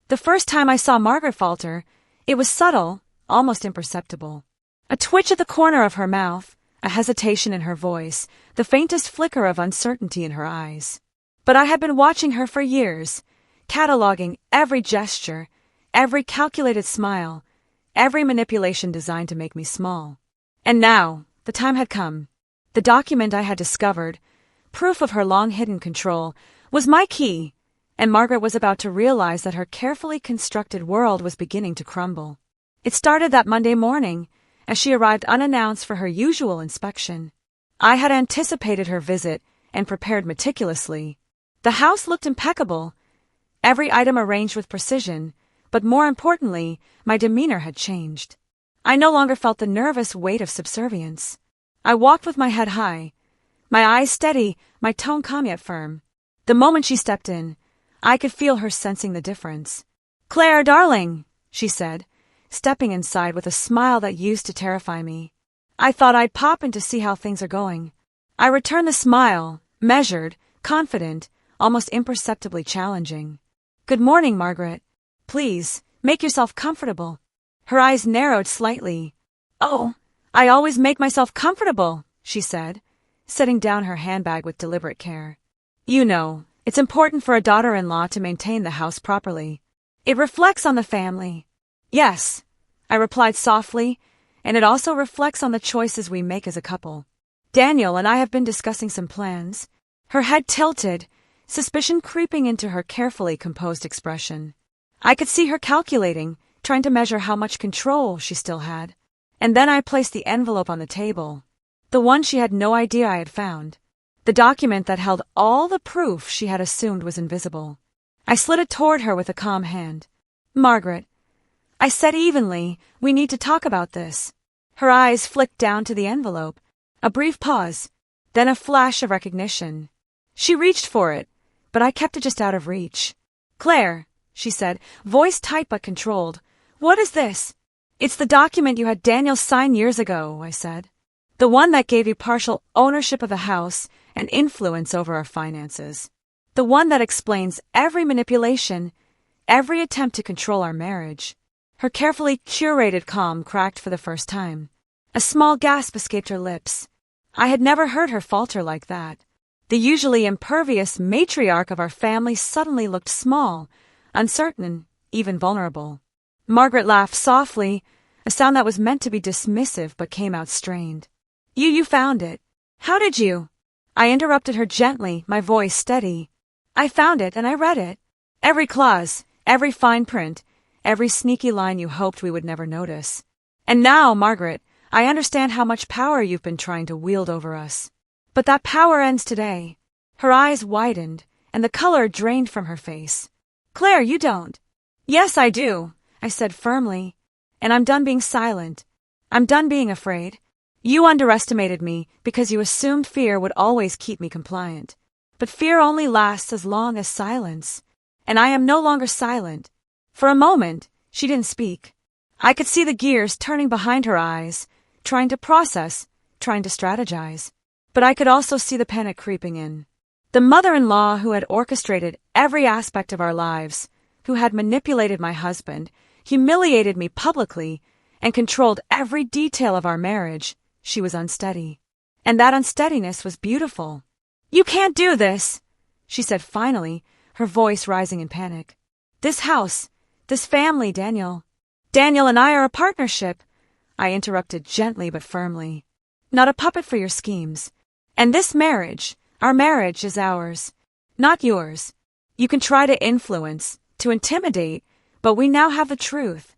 The first time I saw Margaret falter, it was subtle, almost imperceptible. A twitch at the corner of her mouth, a hesitation in her voice, the faintest flicker of uncertainty in her eyes. But I had been watching her for years, cataloging every gesture, every calculated smile, every manipulation designed to make me small. And now, the time had come. The document I had discovered, proof of her long-hidden control, was my key, and Margaret was about to realize that her carefully constructed world was beginning to crumble. It started that Monday morning, as she arrived unannounced for her usual inspection. I had anticipated her visit and prepared meticulously. The house looked impeccable, every item arranged with precision, but more importantly, my demeanor had changed. I no longer felt the nervous weight of subservience. I walked with my head high, my eyes steady, my tone calm yet firm. The moment she stepped in, I could feel her sensing the difference. "Claire, darling," she said, stepping inside with a smile that used to terrify me. I thought I'd pop in to see how things are going. I returned the smile, measured, confident, almost imperceptibly challenging. "Good morning, Margaret. Please, make yourself comfortable." Her eyes narrowed slightly. "Oh, I always make myself comfortable," she said, setting down her handbag with deliberate care. "You know, it's important for a daughter-in-law to maintain the house properly. It reflects on the family." "Yes," I replied softly, "and it also reflects on the choices we make as a couple. Daniel and I have been discussing some plans." Her head tilted, suspicion creeping into her carefully composed expression. I could see her calculating, trying to measure how much control she still had. And then I placed the envelope on the table, the one she had no idea I had found, the document that held all the proof she had assumed was invisible. I slid it toward her with a calm hand. "Margaret," I said evenly, "we need to talk about this." Her eyes flicked down to the envelope, a brief pause, then a flash of recognition. She reached for it, but I kept it just out of reach. "Claire," she said, voice tight but controlled, "what is this?" "It's the document you had Daniel sign years ago," I said. "The one that gave you partial ownership of the house and influence over our finances. The one that explains every manipulation, every attempt to control our marriage." Her carefully curated calm cracked for the first time. A small gasp escaped her lips. I had never heard her falter like that. The usually impervious matriarch of our family suddenly looked small, uncertain, even vulnerable. Margaret laughed softly, a sound that was meant to be dismissive but came out strained. You found it. How did you? I interrupted her gently, my voice steady. I found it and I read it. Every clause, every fine print, every sneaky line you hoped we would never notice. And now, Margaret, I understand how much power you've been trying to wield over us. But that power ends today. Her eyes widened, and the color drained from her face. Claire, you don't. Yes, I do, I said firmly. And I'm done being silent. I'm done being afraid. You underestimated me because you assumed fear would always keep me compliant. But fear only lasts as long as silence. And I am no longer silent. For a moment, she didn't speak. I could see the gears turning behind her eyes, trying to process, trying to strategize. But I could also see the panic creeping in. The mother-in-law who had orchestrated every aspect of our lives, who had manipulated my husband, humiliated me publicly, and controlled every detail of our marriage, she was unsteady. And that unsteadiness was beautiful. You can't do this, she said finally, her voice rising in panic. This house, this family, Daniel. Daniel and I are a partnership, I interrupted gently but firmly. Not a puppet for your schemes. And this marriage, our marriage, is ours, not yours. You can try to influence, to intimidate, but we now have the truth,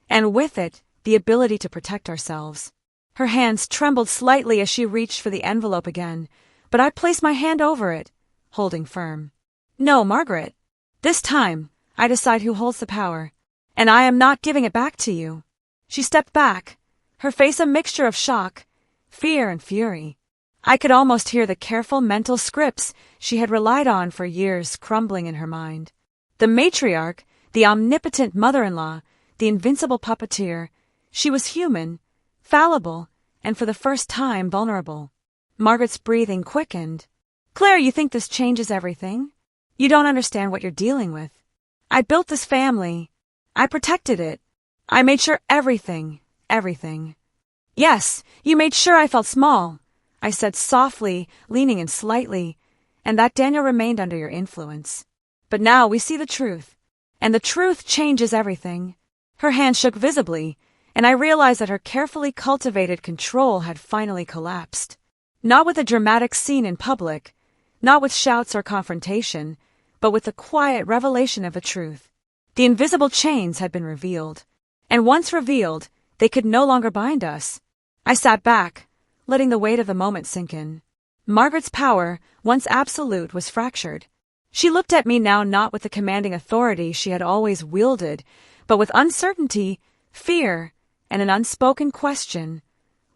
and with it, the ability to protect ourselves. Her hands trembled slightly as she reached for the envelope again, but I placed my hand over it, holding firm. No, Margaret. This time, I decide who holds the power, and I am not giving it back to you. She stepped back, her face a mixture of shock, fear, and fury. I could almost hear the careful mental scripts she had relied on for years crumbling in her mind. The matriarch, the omnipotent mother-in-law, the invincible puppeteer, she was human, fallible, and for the first time vulnerable. Margaret's breathing quickened. Claire, you think this changes everything? You don't understand what you're dealing with. I built this family. I protected it. I made sure everything. Yes, you made sure I felt small, I said softly, leaning in slightly, and that Daniel remained under your influence. But now we see the truth, and the truth changes everything. Her hand shook visibly, and I realized that her carefully cultivated control had finally collapsed. Not with a dramatic scene in public, not with shouts or confrontation, but with the quiet revelation of the truth. The invisible chains had been revealed, and once revealed, they could no longer bind us. I sat back, letting the weight of the moment sink in. Margaret's power, once absolute, was fractured. She looked at me now not with the commanding authority she had always wielded, but with uncertainty, fear, and an unspoken question.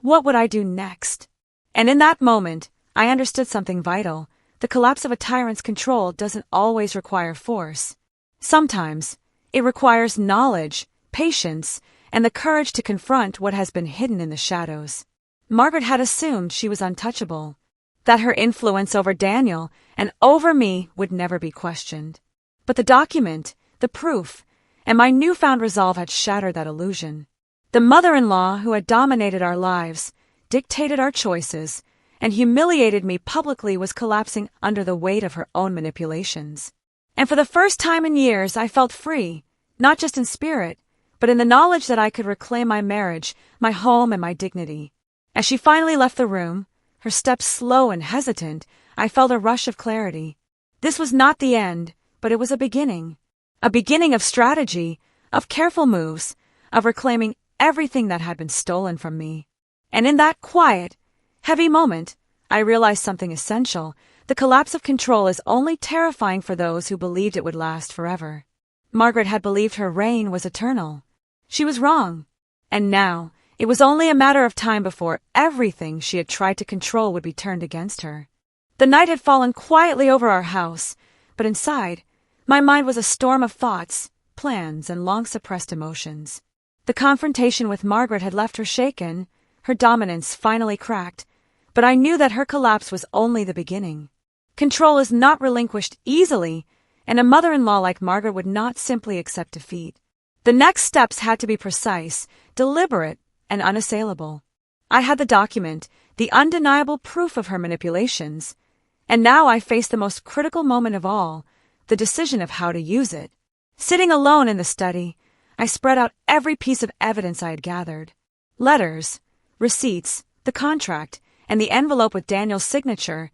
What would I do next? And in that moment, I understood something vital. The collapse of a tyrant's control doesn't always require force. Sometimes, it requires knowledge, patience, and the courage to confront what has been hidden in the shadows. Margaret had assumed she was untouchable, that her influence over Daniel and over me would never be questioned. But the document, the proof, and my newfound resolve had shattered that illusion. The mother-in-law who had dominated our lives, dictated our choices, and humiliated me publicly was collapsing under the weight of her own manipulations. And for the first time in years I felt free, not just in spirit, but in the knowledge that I could reclaim my marriage, my home, and my dignity. As she finally left the room, her steps slow and hesitant, I felt a rush of clarity. This was not the end, but it was a beginning. A beginning of strategy, of careful moves, of reclaiming everything that had been stolen from me. And in that quiet, heavy moment, I realized something essential. The collapse of control is only terrifying for those who believed it would last forever. Margaret had believed her reign was eternal. She was wrong. And now, it was only a matter of time before everything she had tried to control would be turned against her. The night had fallen quietly over our house, but inside, my mind was a storm of thoughts, plans, and long-suppressed emotions. The confrontation with Margaret had left her shaken, her dominance finally cracked, but I knew that her collapse was only the beginning. Control is not relinquished easily, and a mother-in-law like Margaret would not simply accept defeat. The next steps had to be precise, deliberate, and unassailable. I had the document, the undeniable proof of her manipulations, and now I faced the most critical moment of all, the decision of how to use it. Sitting alone in the study, I spread out every piece of evidence I had gathered. Letters, receipts, the contract, and the envelope with Daniel's signature.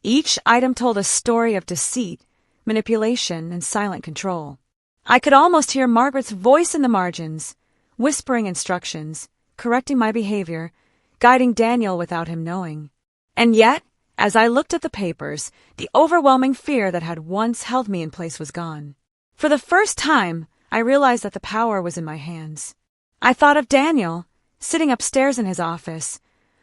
Each item told a story of deceit, manipulation, and silent control. I could almost hear Margaret's voice in the margins, whispering instructions, correcting my behavior, guiding Daniel without him knowing. And yet, as I looked at the papers, the overwhelming fear that had once held me in place was gone. For the first time, I realized that the power was in my hands. I thought of Daniel, sitting upstairs in his office,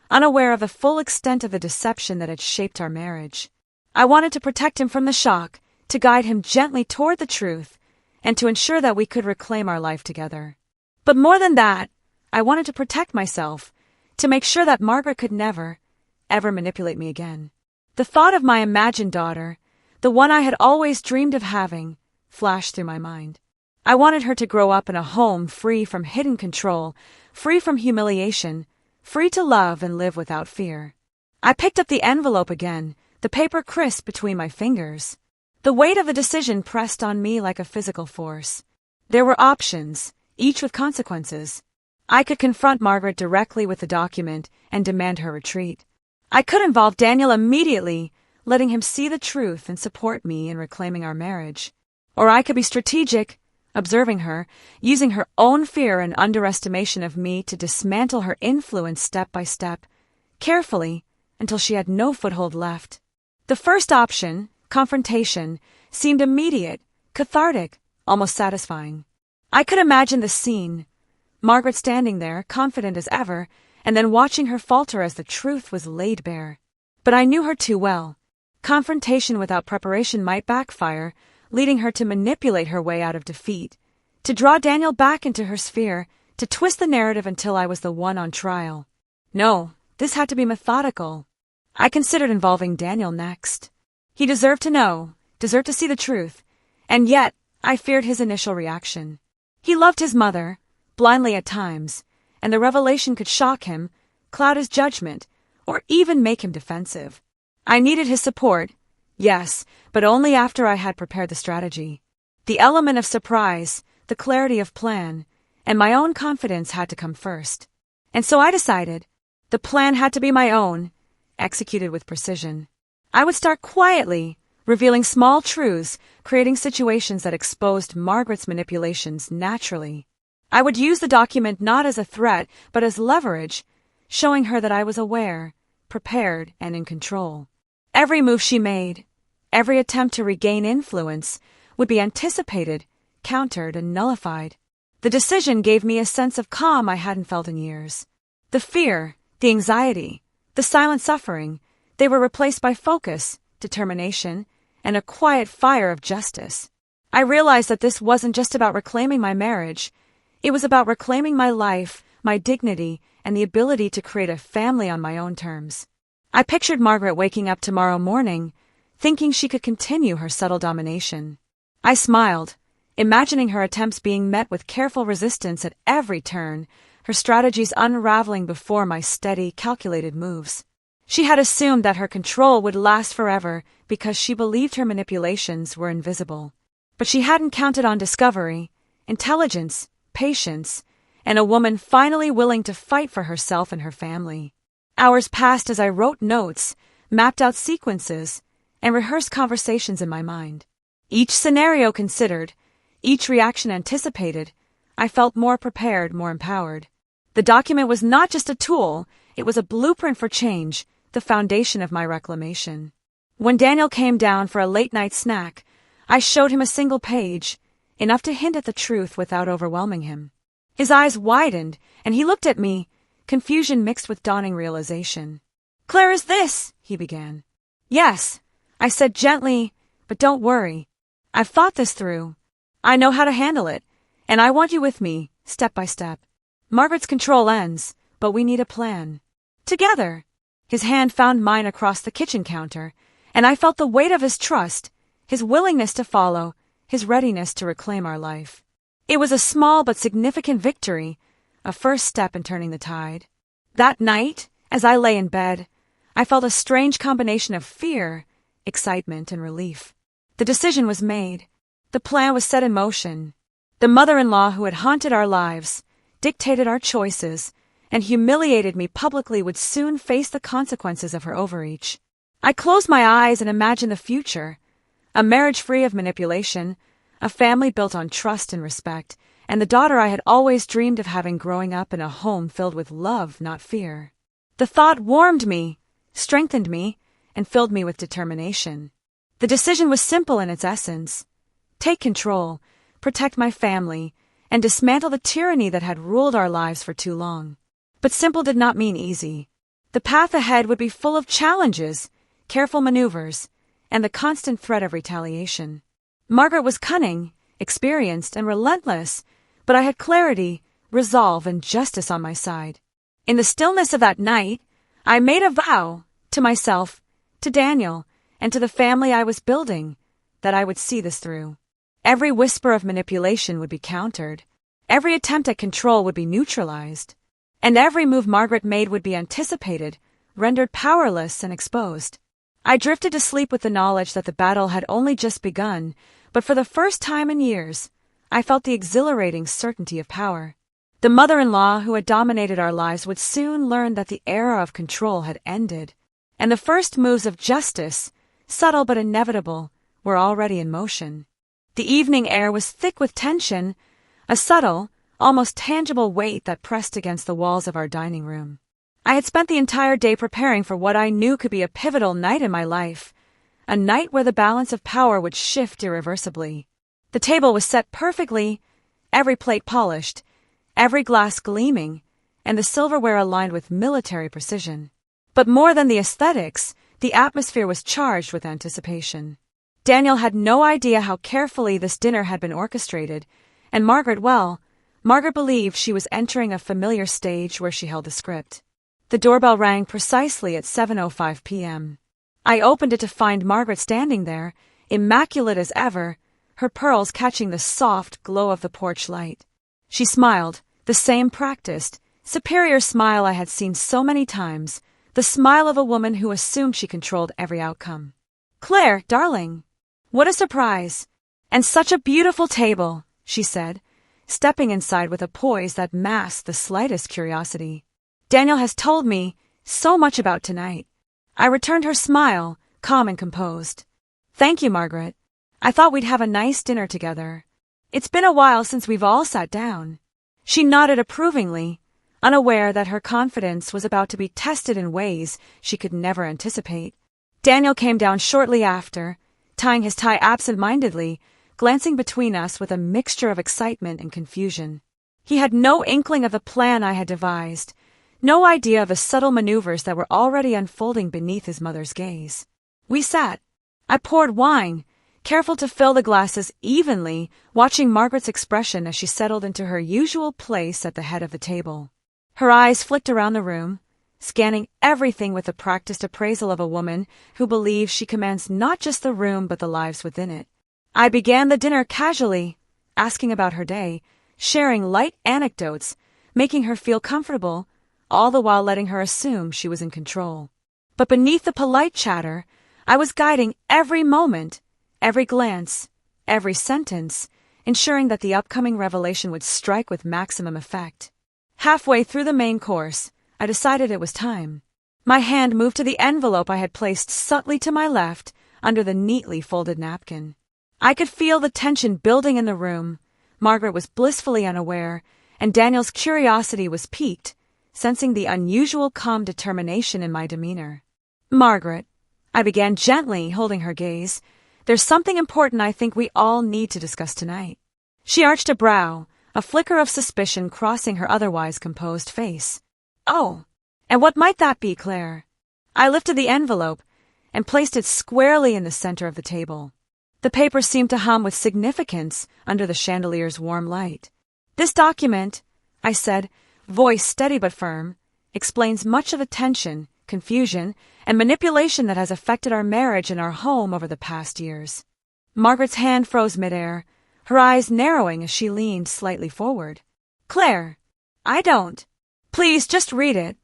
unaware of the full extent of the deception that had shaped our marriage. I wanted to protect him from the shock, to guide him gently toward the truth, and to ensure that we could reclaim our life together. But more than that, I wanted to protect myself, to make sure that Margaret could never, ever manipulate me again. The thought of my imagined daughter, the one I had always dreamed of having, flashed through my mind. I wanted her to grow up in a home free from hidden control, free from humiliation, free to love and live without fear. I picked up the envelope again, the paper crisp between my fingers. The weight of the decision pressed on me like a physical force. There were options, each with consequences. I could confront Margaret directly with the document and demand her retreat. I could involve Daniel immediately, letting him see the truth and support me in reclaiming our marriage. Or I could be strategic, observing her, using her own fear and underestimation of me to dismantle her influence step by step, carefully, until she had no foothold left. The first option, confrontation, seemed immediate, cathartic, almost satisfying. I could imagine the scene, Margaret standing there, confident as ever, and then watching her falter as the truth was laid bare. But I knew her too well. Confrontation without preparation might backfire, leading her to manipulate her way out of defeat, to draw Daniel back into her sphere, to twist the narrative until I was the one on trial. No, this had to be methodical. I considered involving Daniel next. He deserved to know, deserved to see the truth, and yet I feared his initial reaction. He loved his mother, blindly at times, and the revelation could shock him, cloud his judgment, or even make him defensive. I needed his support, yes, but only after I had prepared the strategy. The element of surprise, the clarity of plan, and my own confidence had to come first. And so I decided, the plan had to be my own, executed with precision. I would start quietly, revealing small truths, creating situations that exposed Margaret's manipulations naturally. I would use the document not as a threat, but as leverage, showing her that I was aware, prepared, and in control. Every move she made, every attempt to regain influence, would be anticipated, countered, and nullified. The decision gave me a sense of calm I hadn't felt in years. The fear, the anxiety, the silent suffering, they were replaced by focus, determination, and a quiet fire of justice. I realized that this wasn't just about reclaiming my marriage. It was about reclaiming my life, my dignity, and the ability to create a family on my own terms. I pictured Margaret waking up tomorrow morning, thinking she could continue her subtle domination. I smiled, imagining her attempts being met with careful resistance at every turn, her strategies unraveling before my steady, calculated moves. She had assumed that her control would last forever because she believed her manipulations were invisible. But she hadn't counted on discovery, intelligence, patience, and a woman finally willing to fight for herself and her family. Hours passed as I wrote notes, mapped out sequences, and rehearsed conversations in my mind. Each scenario considered, each reaction anticipated, I felt more prepared, more empowered. The document was not just a tool, it was a blueprint for change, the foundation of my reclamation. When Daniel came down for a late-night snack, I showed him a single page, enough to hint at the truth without overwhelming him. His eyes widened, and he looked at me, confusion mixed with dawning realization. "Claire, is this?" he began. "Yes," I said gently, "but don't worry. I've thought this through. I know how to handle it, and I want you with me, step by step. Margaret's control ends, but we need a plan. Together." His hand found mine across the kitchen counter, and I felt the weight of his trust, his willingness to follow, his readiness to reclaim our life. It was a small but significant victory, a first step in turning the tide. That night, as I lay in bed, I felt a strange combination of fear, excitement, and relief. The decision was made. The plan was set in motion. The mother-in-law who had haunted our lives, dictated our choices, and humiliated me publicly would soon face the consequences of her overreach. I closed my eyes and imagined the future. A marriage free of manipulation, a family built on trust and respect, and the daughter I had always dreamed of having growing up in a home filled with love, not fear. The thought warmed me, strengthened me, and filled me with determination. The decision was simple in its essence. Take control, protect my family, and dismantle the tyranny that had ruled our lives for too long. But simple did not mean easy. The path ahead would be full of challenges, careful maneuvers, and the constant threat of retaliation. Margaret was cunning, experienced, and relentless, but I had clarity, resolve, and justice on my side. In the stillness of that night, I made a vow to myself, to Daniel, and to the family I was building, that I would see this through. Every whisper of manipulation would be countered, every attempt at control would be neutralized, and every move Margaret made would be anticipated, rendered powerless and exposed. I drifted to sleep with the knowledge that the battle had only just begun, but for the first time in years, I felt the exhilarating certainty of power. The mother-in-law who had dominated our lives would soon learn that the era of control had ended, and the first moves of justice, subtle but inevitable, were already in motion. The evening air was thick with tension, a subtle, almost tangible weight that pressed against the walls of our dining room. I had spent the entire day preparing for what I knew could be a pivotal night in my life, a night where the balance of power would shift irreversibly. The table was set perfectly, every plate polished, every glass gleaming, and the silverware aligned with military precision. But more than the aesthetics, the atmosphere was charged with anticipation. Daniel had no idea how carefully this dinner had been orchestrated, and Margaret believed she was entering a familiar stage where she held the script. The doorbell rang precisely at 7:05 p.m. I opened it to find Margaret standing there, immaculate as ever, her pearls catching the soft glow of the porch light. She smiled, the same practiced, superior smile I had seen so many times, the smile of a woman who assumed she controlled every outcome. "Claire, darling, what a surprise! And such a beautiful table," she said, stepping inside with a poise that masked the slightest curiosity. "Daniel has told me so much about tonight." I returned her smile, calm and composed. "Thank you, Margaret. I thought we'd have a nice dinner together. It's been a while since we've all sat down." She nodded approvingly, unaware that her confidence was about to be tested in ways she could never anticipate. Daniel came down shortly after, tying his tie absent-mindedly, glancing between us with a mixture of excitement and confusion. He had no inkling of the plan I had devised, no idea of the subtle maneuvers that were already unfolding beneath his mother's gaze. We sat. I poured wine, careful to fill the glasses evenly, watching Margaret's expression as she settled into her usual place at the head of the table. Her eyes flicked around the room, scanning everything with the practiced appraisal of a woman who believes she commands not just the room but the lives within it. I began the dinner casually, asking about her day, sharing light anecdotes, making her feel comfortable, all the while letting her assume she was in control. But beneath the polite chatter, I was guiding every moment, every glance, every sentence, ensuring that the upcoming revelation would strike with maximum effect. Halfway through the main course, I decided it was time. My hand moved to the envelope I had placed subtly to my left under the neatly folded napkin. I could feel the tension building in the room. Margaret was blissfully unaware, and Daniel's curiosity was piqued, sensing the unusual calm determination in my demeanor. "Margaret," I began gently, holding her gaze, "there's something important I think we all need to discuss tonight." She arched a brow, a flicker of suspicion crossing her otherwise composed face. "Oh, and what might that be, Claire?" I lifted the envelope and placed it squarely in the center of the table. The paper seemed to hum with significance under the chandelier's warm light. "This document," I said, voice steady but firm, "explains much of the tension, confusion, and manipulation that has affected our marriage and our home over the past years." Margaret's hand froze midair, her eyes narrowing as she leaned slightly forward. "Claire, I don't. Please, just read it,"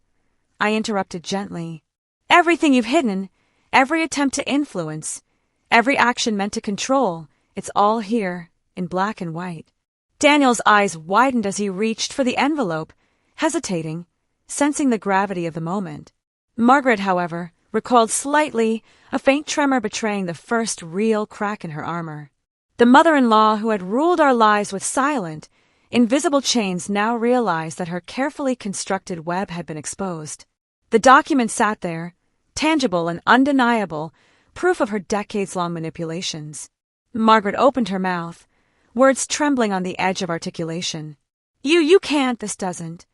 I interrupted gently. "Everything you've hidden, every attempt to influence, every action meant to control, It's all here, in black and white. Daniel's eyes widened as he reached for the envelope, hesitating, sensing the gravity of the moment. Margaret, however, recoiled slightly, a faint tremor betraying the first real crack in her armor. The mother-in-law who had ruled our lives with silent, invisible chains now realized that her carefully constructed web had been exposed. The document sat there, tangible and undeniable, proof of her decades-long manipulations. Margaret opened her mouth, words trembling on the edge of articulation. You can't, this doesn't.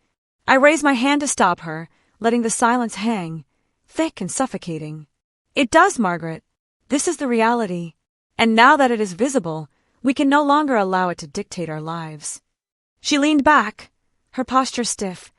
I raised my hand to stop her, letting the silence hang, thick and suffocating. It does, Margaret. This is the reality. And now that it is visible, we can no longer allow it to dictate our lives. She leaned back, her posture stiff,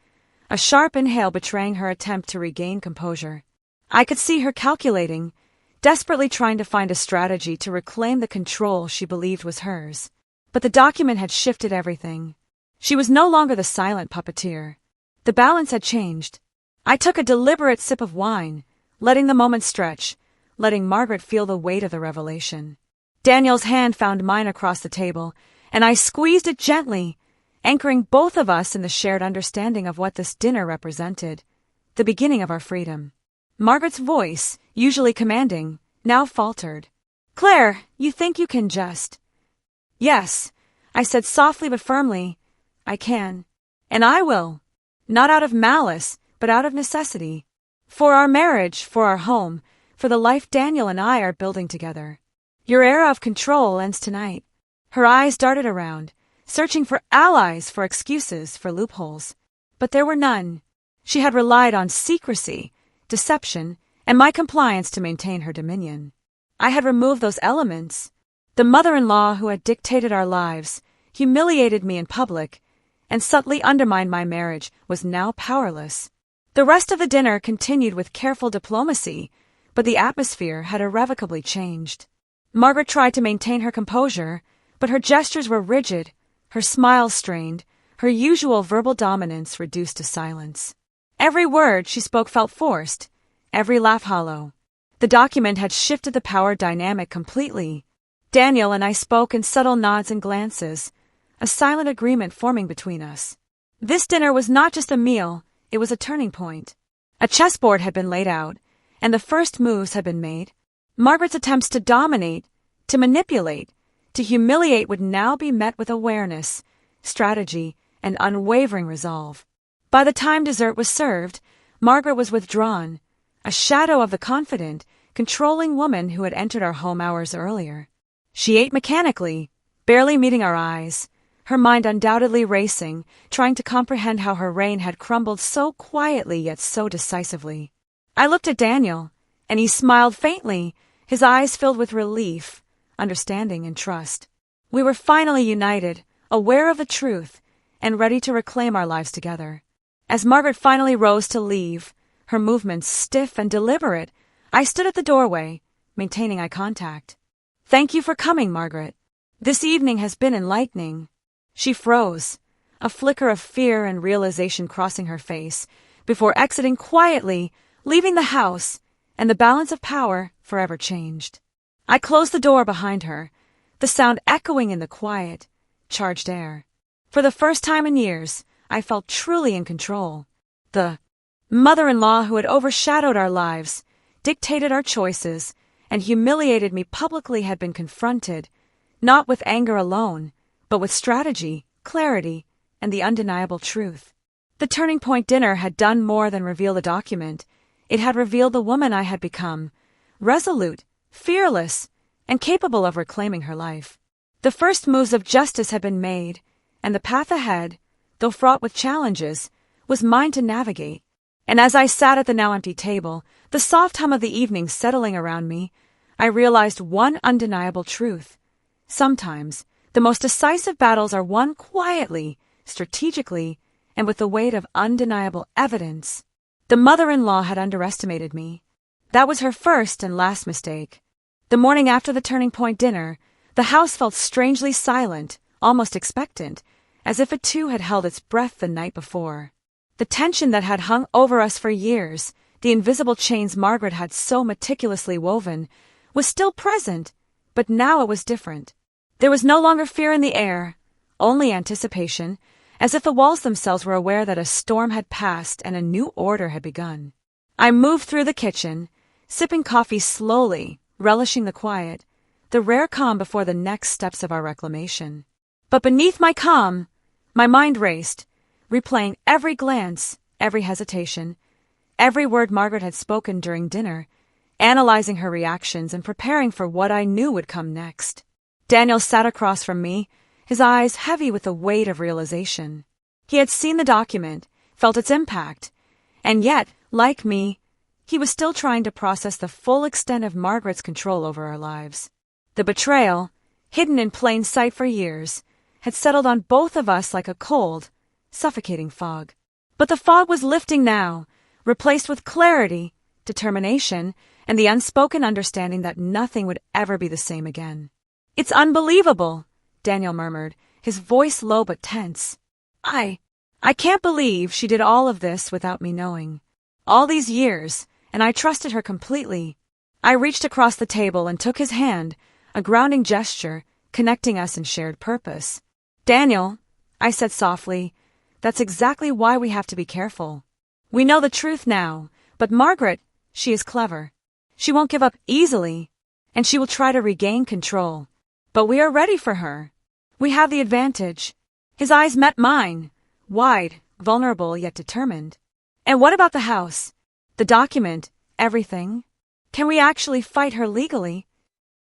a sharp inhale betraying her attempt to regain composure. I could see her calculating, desperately trying to find a strategy to reclaim the control she believed was hers. But the document had shifted everything. She was no longer the silent puppeteer. The balance had changed. I took a deliberate sip of wine, letting the moment stretch, letting Margaret feel the weight of the revelation. Daniel's hand found mine across the table, and I squeezed it gently, anchoring both of us in the shared understanding of what this dinner represented, the beginning of our freedom. Margaret's voice, usually commanding, now faltered. Claire, you think you can just... Yes, I said softly but firmly, I can. And I will. Not out of malice, but out of necessity. For our marriage, for our home, for the life Daniel and I are building together. Your era of control ends tonight. Her eyes darted around, searching for allies, for excuses, for loopholes. But there were none. She had relied on secrecy, deception, and my compliance to maintain her dominion. I had removed those elements. The mother-in-law who had dictated our lives, humiliated me in public, and subtly undermined my marriage was now powerless. The rest of the dinner continued with careful diplomacy, but the atmosphere had irrevocably changed. Margaret tried to maintain her composure, but her gestures were rigid, her smile strained, her usual verbal dominance reduced to silence. Every word she spoke felt forced, every laugh hollow. The document had shifted the power dynamic completely. Daniel and I spoke in subtle nods and glances, a silent agreement forming between us. This dinner was not just a meal, it was a turning point. A chessboard had been laid out, and the first moves had been made. Margaret's attempts to dominate, to manipulate, to humiliate would now be met with awareness, strategy, and unwavering resolve. By the time dessert was served, Margaret was withdrawn, a shadow of the confident, controlling woman who had entered our home hours earlier. She ate mechanically, barely meeting our eyes, her mind undoubtedly racing, trying to comprehend how her reign had crumbled so quietly yet so decisively. I looked at Daniel, and he smiled faintly, his eyes filled with relief, understanding, and trust. We were finally united, aware of the truth, and ready to reclaim our lives together. As Margaret finally rose to leave, her movements stiff and deliberate, I stood at the doorway, maintaining eye contact. Thank you for coming, Margaret. This evening has been enlightening. She froze, a flicker of fear and realization crossing her face, before exiting quietly, leaving the house, and the balance of power forever changed. I closed the door behind her, the sound echoing in the quiet, charged air. For the first time in years, I felt truly in control. The mother-in-law who had overshadowed our lives, dictated our choices, and humiliated me publicly had been confronted, not with anger alone, but with strategy, clarity, and the undeniable truth. The Turning Point dinner had done more than reveal the document. It had revealed the woman I had become, resolute, fearless, and capable of reclaiming her life. The first moves of justice had been made, and the path ahead, though fraught with challenges, was mine to navigate. And as I sat at the now empty table, the soft hum of the evening settling around me, I realized one undeniable truth. Sometimes, the most decisive battles are won quietly, strategically, and with the weight of undeniable evidence. The mother-in-law had underestimated me. That was her first and last mistake. The morning after the Turning Point dinner, the house felt strangely silent, almost expectant, as if it too had held its breath the night before. The tension that had hung over us for years, the invisible chains Margaret had so meticulously woven, was still present, but now it was different. There was no longer fear in the air, only anticipation, as if the walls themselves were aware that a storm had passed and a new order had begun. I moved through the kitchen, sipping coffee slowly, relishing the quiet, the rare calm before the next steps of our reclamation. But beneath my calm, my mind raced, replaying every glance, every hesitation, every word Margaret had spoken during dinner, analyzing her reactions and preparing for what I knew would come next. Daniel sat across from me, his eyes heavy with the weight of realization. He had seen the document, felt its impact, and yet, like me, he was still trying to process the full extent of Margaret's control over our lives. The betrayal, hidden in plain sight for years, had settled on both of us like a cold, suffocating fog. But the fog was lifting now, replaced with clarity, determination, and the unspoken understanding that nothing would ever be the same again. "It's unbelievable," Daniel murmured, his voice low but tense. I can't believe she did all of this without me knowing. All these years, and I trusted her completely. I reached across the table and took his hand, a grounding gesture, connecting us in shared purpose. "Daniel," I said softly, "that's exactly why we have to be careful. We know the truth now, but Margaret, she is clever. She won't give up easily, and she will try to regain control. But we are ready for her. We have the advantage." His eyes met mine, wide, vulnerable yet determined. "And what about the house? The document, everything? Can we actually fight her legally?"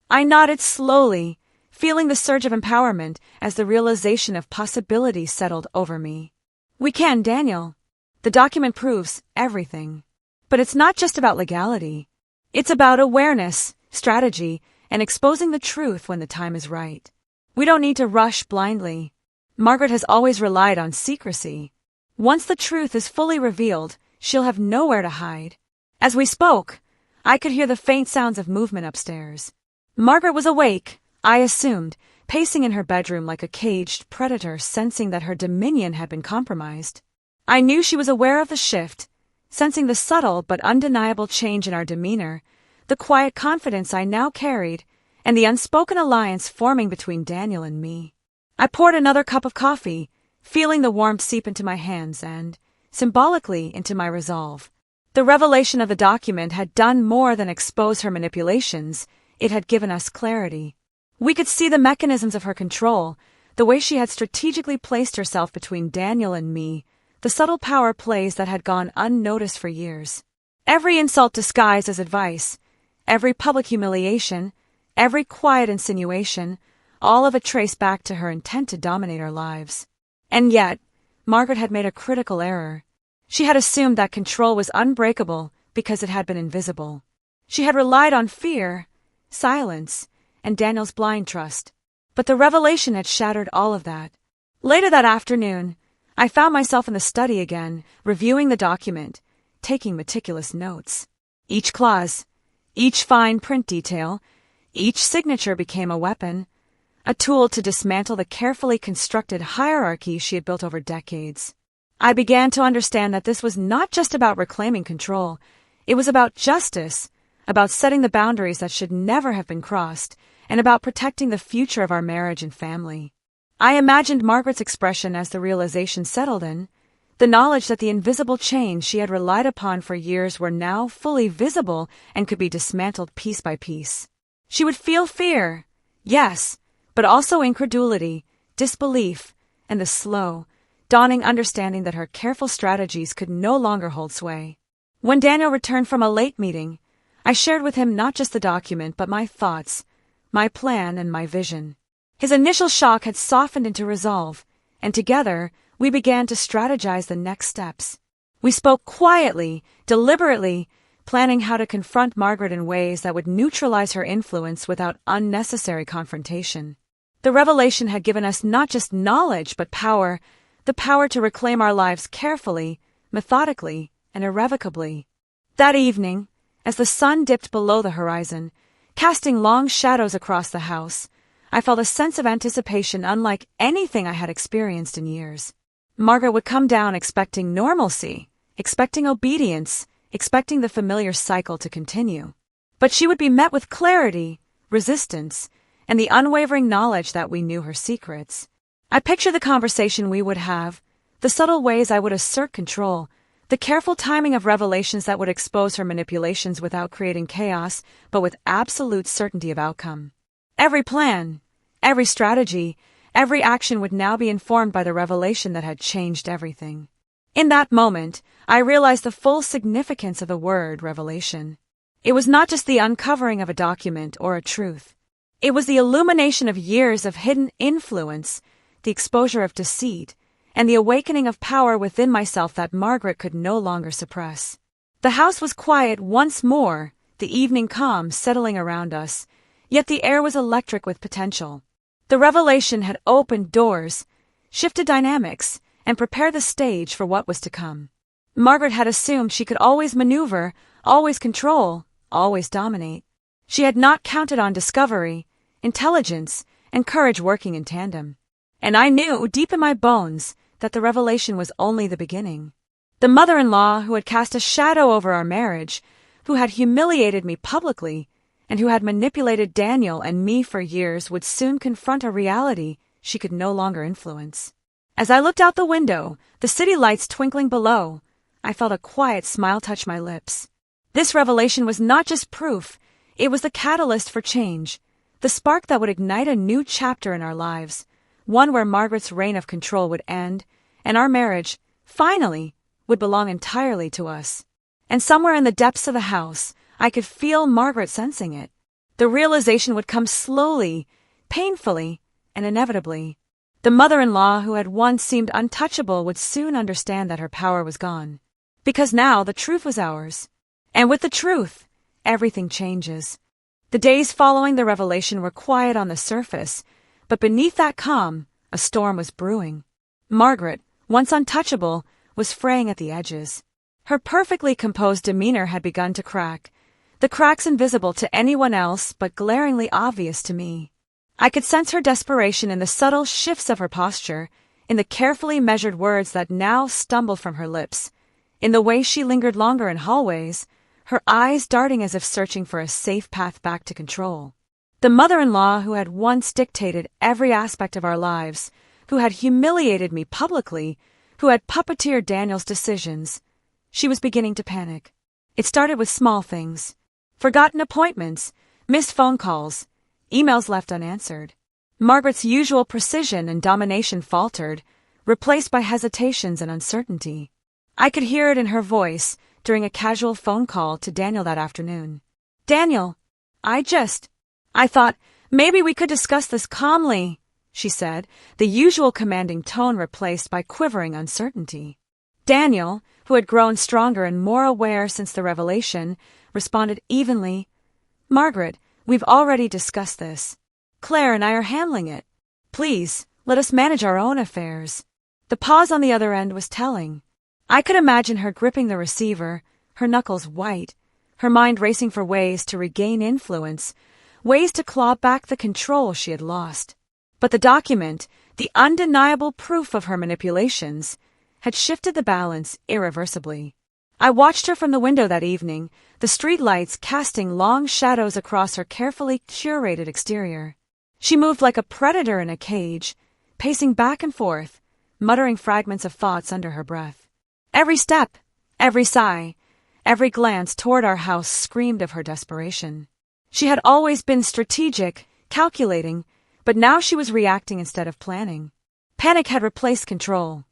I nodded slowly, feeling the surge of empowerment as the realization of possibility settled over me. "We can, Daniel. The document proves everything. But it's not just about legality. It's about awareness, strategy, and exposing the truth when the time is right. We don't need to rush blindly. Margaret has always relied on secrecy. Once the truth is fully revealed, she'll have nowhere to hide." As we spoke, I could hear the faint sounds of movement upstairs. Margaret was awake, I assumed, pacing in her bedroom like a caged predator sensing that her dominion had been compromised. I knew she was aware of the shift, sensing the subtle but undeniable change in our demeanor, the quiet confidence I now carried, and the unspoken alliance forming between Daniel and me. I poured another cup of coffee, feeling the warmth seep into my hands and, symbolically, into my resolve. The revelation of the document had done more than expose her manipulations, it had given us clarity. We could see the mechanisms of her control, the way she had strategically placed herself between Daniel and me, the subtle power plays that had gone unnoticed for years. Every insult disguised as advice, every public humiliation, every quiet insinuation, all of it traced back to her intent to dominate our lives. And yet, Margaret had made a critical error. She had assumed that control was unbreakable because it had been invisible. She had relied on fear, silence, and Daniel's blind trust. But the revelation had shattered all of that. Later that afternoon, I found myself in the study again, reviewing the document, taking meticulous notes. Each clause, each fine print detail, each signature became a weapon, a tool to dismantle the carefully constructed hierarchy she had built over decades. I began to understand that this was not just about reclaiming control, it was about justice, about setting the boundaries that should never have been crossed, and about protecting the future of our marriage and family. I imagined Margaret's expression as the realization settled in, the knowledge that the invisible chains she had relied upon for years were now fully visible and could be dismantled piece by piece. She would feel fear, yes, but also incredulity, disbelief, and the slow, dawning understanding that her careful strategies could no longer hold sway. When Daniel returned from a late meeting, I shared with him not just the document but my thoughts, my plan, and my vision. His initial shock had softened into resolve, and together we began to strategize the next steps. We spoke quietly, deliberately, planning how to confront Margaret in ways that would neutralize her influence without unnecessary confrontation. The revelation had given us not just knowledge but power, the power to reclaim our lives carefully, methodically, and irrevocably. That evening, as the sun dipped below the horizon, casting long shadows across the house, I felt a sense of anticipation unlike anything I had experienced in years. Margaret would come down expecting normalcy, expecting obedience, expecting the familiar cycle to continue. But she would be met with clarity, resistance, and the unwavering knowledge that we knew her secrets. I pictured the conversation we would have, the subtle ways I would assert control, the careful timing of revelations that would expose her manipulations without creating chaos, but with absolute certainty of outcome. Every plan, every strategy, every action would now be informed by the revelation that had changed everything. In that moment, I realized the full significance of the word revelation. It was not just the uncovering of a document or a truth. It was the illumination of years of hidden influence, the exposure of deceit, and the awakening of power within myself that Margaret could no longer suppress. The house was quiet once more, the evening calm settling around us, yet the air was electric with potential. The revelation had opened doors, shifted dynamics, and prepared the stage for what was to come. Margaret had assumed she could always maneuver, always control, always dominate. She had not counted on discovery, intelligence, and courage working in tandem. And I knew, deep in my bones, that the revelation was only the beginning. The mother-in-law who had cast a shadow over our marriage, who had humiliated me publicly, and who had manipulated Daniel and me for years would soon confront a reality she could no longer influence. As I looked out the window, the city lights twinkling below, I felt a quiet smile touch my lips. This revelation was not just proof, it was the catalyst for change, the spark that would ignite a new chapter in our lives, one where Margaret's reign of control would end, and our marriage, finally, would belong entirely to us. And somewhere in the depths of the house, I could feel Margaret sensing it. The realization would come slowly, painfully, and inevitably. The mother-in-law who had once seemed untouchable would soon understand that her power was gone. Because now the truth was ours. And with the truth, everything changes. The days following the revelation were quiet on the surface, but beneath that calm, a storm was brewing. Margaret, once untouchable, was fraying at the edges. Her perfectly composed demeanor had begun to crack, the cracks invisible to anyone else but glaringly obvious to me. I could sense her desperation in the subtle shifts of her posture, in the carefully measured words that now stumbled from her lips, in the way she lingered longer in hallways, her eyes darting as if searching for a safe path back to control. The mother-in-law who had once dictated every aspect of our lives, who had humiliated me publicly, who had puppeteered Daniel's decisions, she was beginning to panic. It started with small things. Forgotten appointments, missed phone calls, emails left unanswered. Margaret's usual precision and domination faltered, replaced by hesitations and uncertainty. I could hear it in her voice during a casual phone call to Daniel that afternoon. "Daniel, I thought maybe we could discuss this calmly," she said, the usual commanding tone replaced by quivering uncertainty. Daniel, who had grown stronger and more aware since the revelation, responded evenly, "Margaret, we've already discussed this. Claire and I are handling it. Please, let us manage our own affairs." The pause on the other end was telling. I could imagine her gripping the receiver, her knuckles white, her mind racing for ways to regain influence, ways to claw back the control she had lost. But the document, the undeniable proof of her manipulations, had shifted the balance irreversibly. I watched her from the window that evening, the streetlights casting long shadows across her carefully curated exterior. She moved like a predator in a cage, pacing back and forth, muttering fragments of thoughts under her breath. Every step, every sigh, every glance toward our house screamed of her desperation. She had always been strategic, calculating, but now she was reacting instead of planning. Panic had replaced control.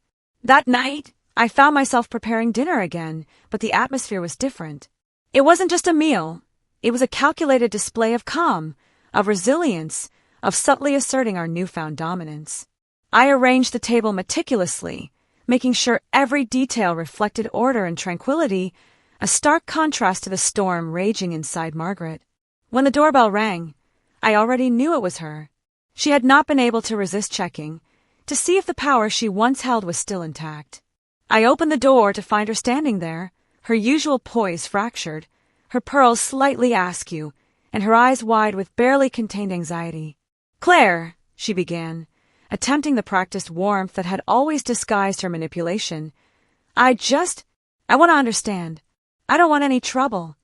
That night, I found myself preparing dinner again, but the atmosphere was different. It wasn't just a meal. It was a calculated display of calm, of resilience, of subtly asserting our newfound dominance. I arranged the table meticulously, making sure every detail reflected order and tranquility, a stark contrast to the storm raging inside Margaret. When the doorbell rang, I already knew it was her. She had not been able to resist checking, to see if the power she once held was still intact. I opened the door to find her standing there, her usual poise fractured, her pearls slightly askew, and her eyes wide with barely contained anxiety. "Claire," she began, attempting the practiced warmth that had always disguised her manipulation. I want to understand. I don't want any trouble."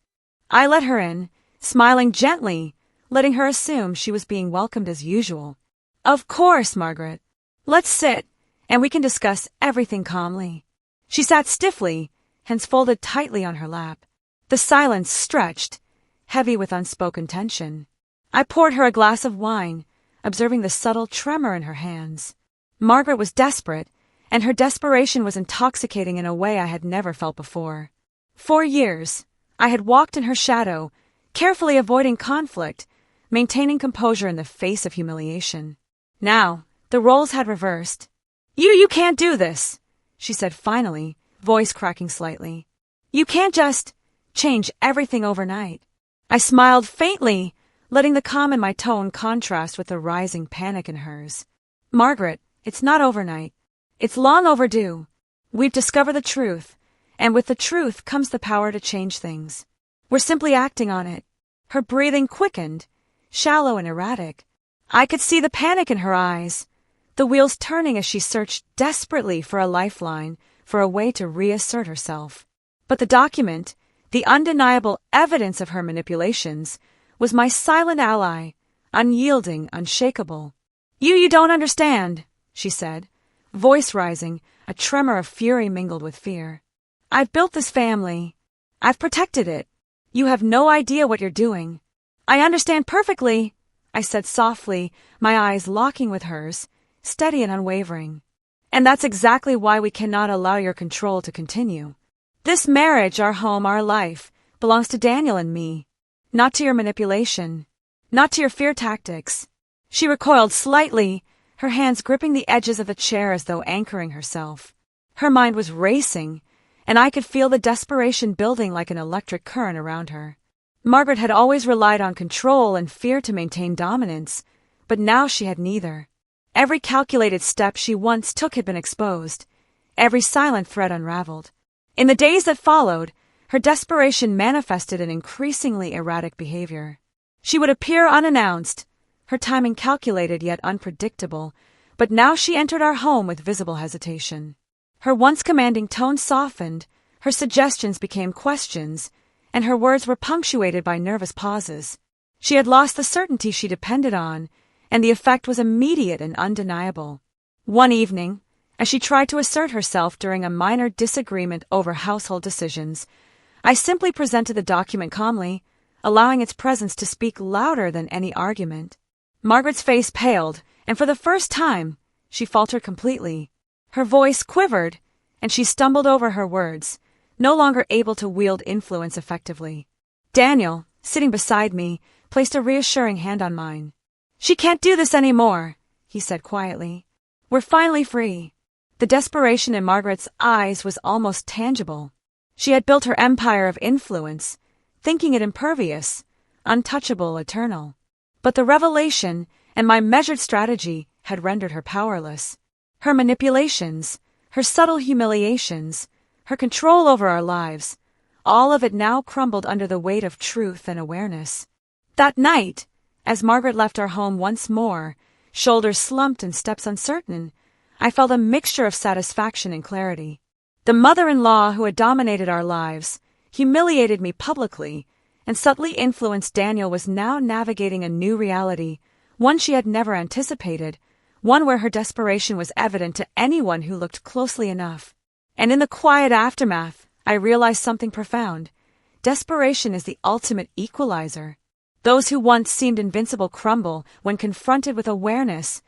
I let her in, smiling gently, letting her assume she was being welcomed as usual. "Of course, Margaret. Let's sit, and we can discuss everything calmly." She sat stiffly, hands folded tightly on her lap. The silence stretched, heavy with unspoken tension. I poured her a glass of wine, observing the subtle tremor in her hands. Margaret was desperate, and her desperation was intoxicating in a way I had never felt before. For years, I had walked in her shadow, carefully avoiding conflict, maintaining composure in the face of humiliation. Now, the roles had reversed. You can't do this," she said finally, voice cracking slightly. "You can't just change everything overnight." I smiled faintly, letting the calm in my tone contrast with the rising panic in hers. "Margaret, it's not overnight. It's long overdue. We've discovered the truth, and with the truth comes the power to change things. We're simply acting on it." Her breathing quickened, shallow and erratic. I could see the panic in her eyes, the wheels turning as she searched desperately for a lifeline, for a way to reassert herself. But the document, the undeniable evidence of her manipulations, was my silent ally, unyielding, unshakable. You don't understand," she said, voice rising, a tremor of fury mingled with fear. "I've built this family. I've protected it. You have no idea what you're doing." "I understand perfectly," I said softly, my eyes locking with hers, steady and unwavering. "And that's exactly why we cannot allow your control to continue. This marriage, our home, our life, belongs to Daniel and me, not to your manipulation, not to your fear tactics." She recoiled slightly, her hands gripping the edges of the chair as though anchoring herself. Her mind was racing, and I could feel the desperation building like an electric current around her. Margaret had always relied on control and fear to maintain dominance, but now she had neither. Every calculated step she once took had been exposed, every silent thread unraveled. In the days that followed, her desperation manifested in increasingly erratic behavior. She would appear unannounced, her timing calculated yet unpredictable, but now she entered our home with visible hesitation. Her once commanding tone softened, her suggestions became questions, and her words were punctuated by nervous pauses. She had lost the certainty she depended on, and the effect was immediate and undeniable. One evening, as she tried to assert herself during a minor disagreement over household decisions, I simply presented the document calmly, allowing its presence to speak louder than any argument. Margaret's face paled, and for the first time, she faltered completely. Her voice quivered, and she stumbled over her words, no longer able to wield influence effectively. Daniel, sitting beside me, placed a reassuring hand on mine. "She can't do this anymore," he said quietly. "We're finally free." The desperation in Margaret's eyes was almost tangible. She had built her empire of influence, thinking it impervious, untouchable, eternal. But the revelation and my measured strategy had rendered her powerless. Her manipulations, her subtle humiliations, her control over our lives, all of it now crumbled under the weight of truth and awareness. That night, as Margaret left our home once more, shoulders slumped and steps uncertain, I felt a mixture of satisfaction and clarity. The mother-in-law who had dominated our lives, humiliated me publicly, and subtly influenced Daniel was now navigating a new reality, one she had never anticipated, one where her desperation was evident to anyone who looked closely enough. And in the quiet aftermath, I realized something profound. Desperation is the ultimate equalizer. Those who once seemed invincible crumble when confronted with awareness,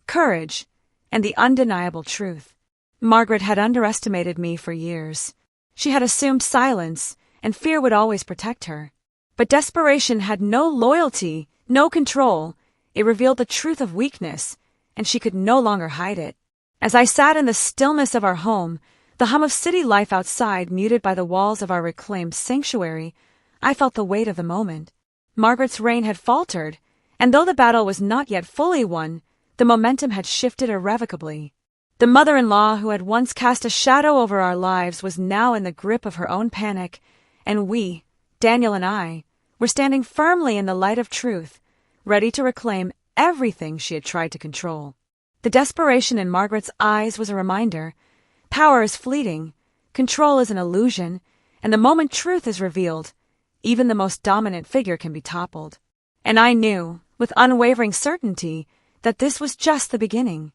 courage, and the undeniable truth. Margaret had underestimated me for years. She had assumed silence, and fear would always protect her. But desperation had no loyalty, no control. It revealed the truth of weakness, and she could no longer hide it. As I sat in the stillness of our home, the hum of city life outside muted by the walls of our reclaimed sanctuary, I felt the weight of the moment. Margaret's reign had faltered, and though the battle was not yet fully won, the momentum had shifted irrevocably. The mother-in-law who had once cast a shadow over our lives was now in the grip of her own panic, and we, Daniel and I, were standing firmly in the light of truth, ready to reclaim everything she had tried to control. The desperation in Margaret's eyes was a reminder. Power is fleeting, control is an illusion, and the moment truth is revealed, even the most dominant figure can be toppled. And I knew, with unwavering certainty, that this was just the beginning.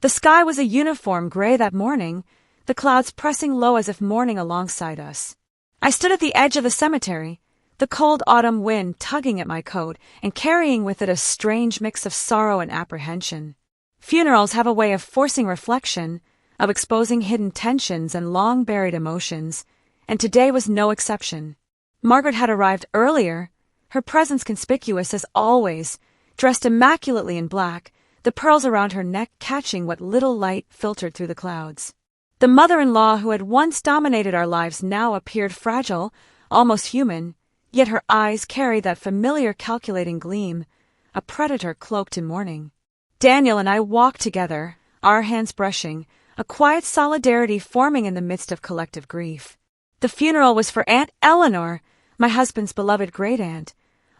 The sky was a uniform gray that morning, the clouds pressing low as if mourning alongside us. I stood at the edge of the cemetery, the cold autumn wind tugging at my coat and carrying with it a strange mix of sorrow and apprehension. Funerals have a way of forcing reflection, of exposing hidden tensions and long-buried emotions, and today was no exception. Margaret had arrived earlier, her presence conspicuous as always, dressed immaculately in black, the pearls around her neck catching what little light filtered through the clouds. The mother-in-law who had once dominated our lives now appeared fragile, almost human, yet her eyes carried that familiar calculating gleam, a predator cloaked in mourning. Daniel and I walked together, our hands brushing, a quiet solidarity forming in the midst of collective grief. The funeral was for Aunt Eleanor, my husband's beloved great-aunt,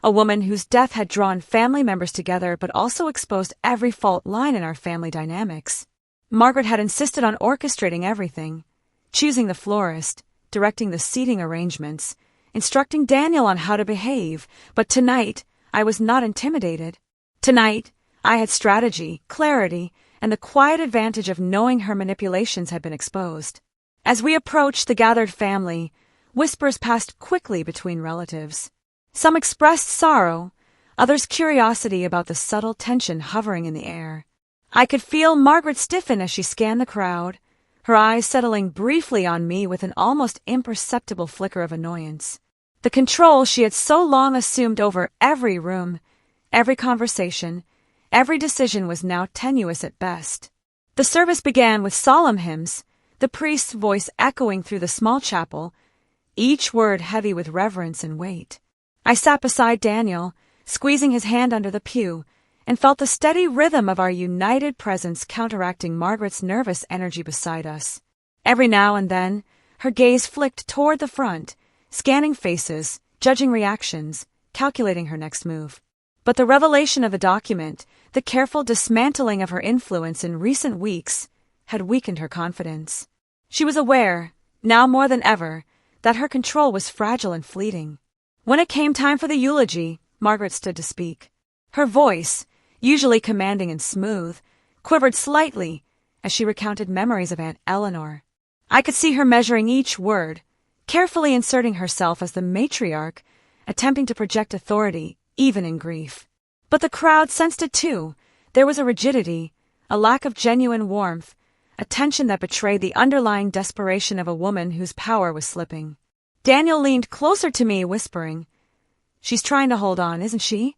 a woman whose death had drawn family members together but also exposed every fault line in our family dynamics. Margaret had insisted on orchestrating everything, choosing the florist, directing the seating arrangements, instructing Daniel on how to behave, but tonight I was not intimidated. Tonight I had strategy, clarity, and the quiet advantage of knowing her manipulations had been exposed. As we approached the gathered family, whispers passed quickly between relatives. Some expressed sorrow, others curiosity about the subtle tension hovering in the air. I could feel Margaret stiffen as she scanned the crowd, her eyes settling briefly on me with an almost imperceptible flicker of annoyance. The control she had so long assumed over every room, every conversation, every decision was now tenuous at best. The service began with solemn hymns, the priest's voice echoing through the small chapel, each word heavy with reverence and weight. I sat beside Daniel, squeezing his hand under the pew, and felt the steady rhythm of our united presence counteracting Margaret's nervous energy beside us. Every now and then, her gaze flicked toward the front, scanning faces, judging reactions, calculating her next move. But the revelation of the document, the careful dismantling of her influence in recent weeks, had weakened her confidence. She was aware, now more than ever, that her control was fragile and fleeting. When it came time for the eulogy, Margaret stood to speak. Her voice, usually commanding and smooth, quivered slightly as she recounted memories of Aunt Eleanor. I could see her measuring each word, carefully inserting herself as the matriarch, attempting to project authority, even in grief. But the crowd sensed it too. There was a rigidity, a lack of genuine warmth, a tension that betrayed the underlying desperation of a woman whose power was slipping. Daniel leaned closer to me, whispering, "She's trying to hold on, isn't she?"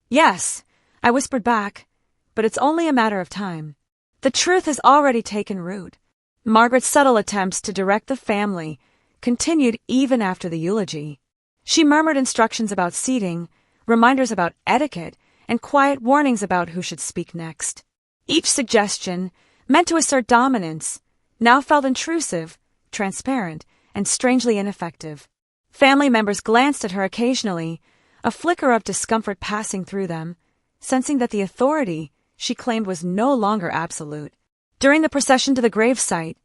"Yes," I whispered back, "but it's only a matter of time. The truth has already taken root." Margaret's subtle attempts to direct the family continued even after the eulogy. She murmured instructions about seating, reminders about etiquette, and quiet warnings about who should speak next. Each suggestion, meant to assert dominance, now felt intrusive, transparent, and strangely ineffective. Family members glanced at her occasionally, a flicker of discomfort passing through them, sensing that the authority she claimed was no longer absolute. During the procession to the gravesite,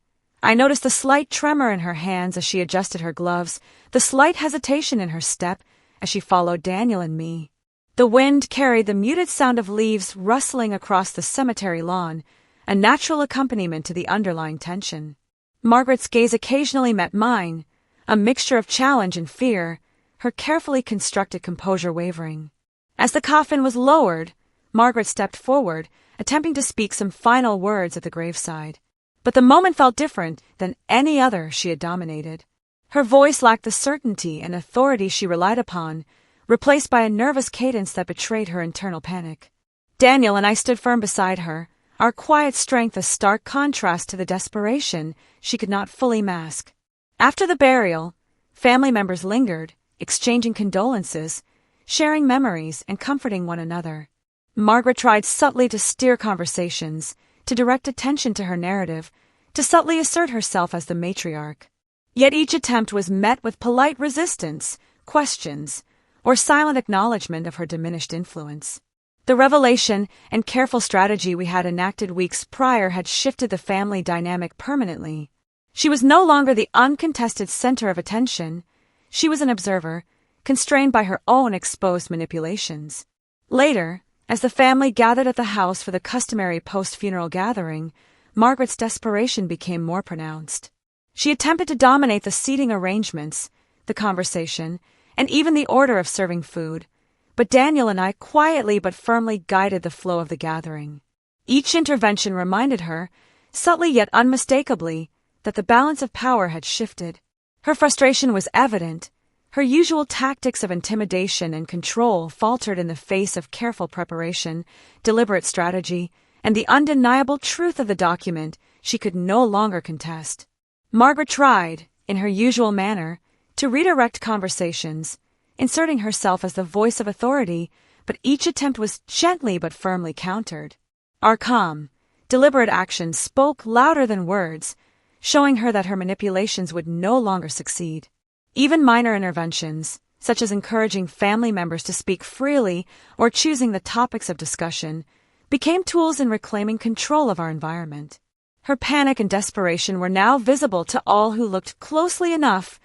I noticed a slight tremor in her hands as she adjusted her gloves, the slight hesitation in her step as she followed Daniel and me. The wind carried the muted sound of leaves rustling across the cemetery lawn, a natural accompaniment to the underlying tension. Margaret's gaze occasionally met mine, a mixture of challenge and fear, her carefully constructed composure wavering. As the coffin was lowered, Margaret stepped forward, attempting to speak some final words at the graveside. But the moment felt different than any other she had dominated. Her voice lacked the certainty and authority she relied upon, replaced by a nervous cadence that betrayed her internal panic. Daniel and I stood firm beside her, our quiet strength a stark contrast to the desperation she could not fully mask. After the burial, family members lingered, exchanging condolences, sharing memories, and comforting one another. Margaret tried subtly to steer conversations, to direct attention to her narrative, to subtly assert herself as the matriarch. Yet each attempt was met with polite resistance, questions, or silent acknowledgement of her diminished influence. The revelation and careful strategy we had enacted weeks prior had shifted the family dynamic permanently. She was no longer the uncontested center of attention. She was an observer, constrained by her own exposed manipulations. Later, as the family gathered at the house for the customary post-funeral gathering, Margaret's desperation became more pronounced. She attempted to dominate the seating arrangements, the conversation, and even the order of serving food, but Daniel and I quietly but firmly guided the flow of the gathering. Each intervention reminded her, subtly yet unmistakably, that the balance of power had shifted. Her frustration was evident. Her usual tactics of intimidation and control faltered in the face of careful preparation, deliberate strategy, and the undeniable truth of the document she could no longer contest. Margaret tried, in her usual manner, to redirect conversations, inserting herself as the voice of authority, but each attempt was gently but firmly countered. Our calm, deliberate actions spoke louder than words, showing her that her manipulations would no longer succeed. Even minor interventions, such as encouraging family members to speak freely or choosing the topics of discussion, became tools in reclaiming control of our environment. Her panic and desperation were now visible to all who looked closely enough,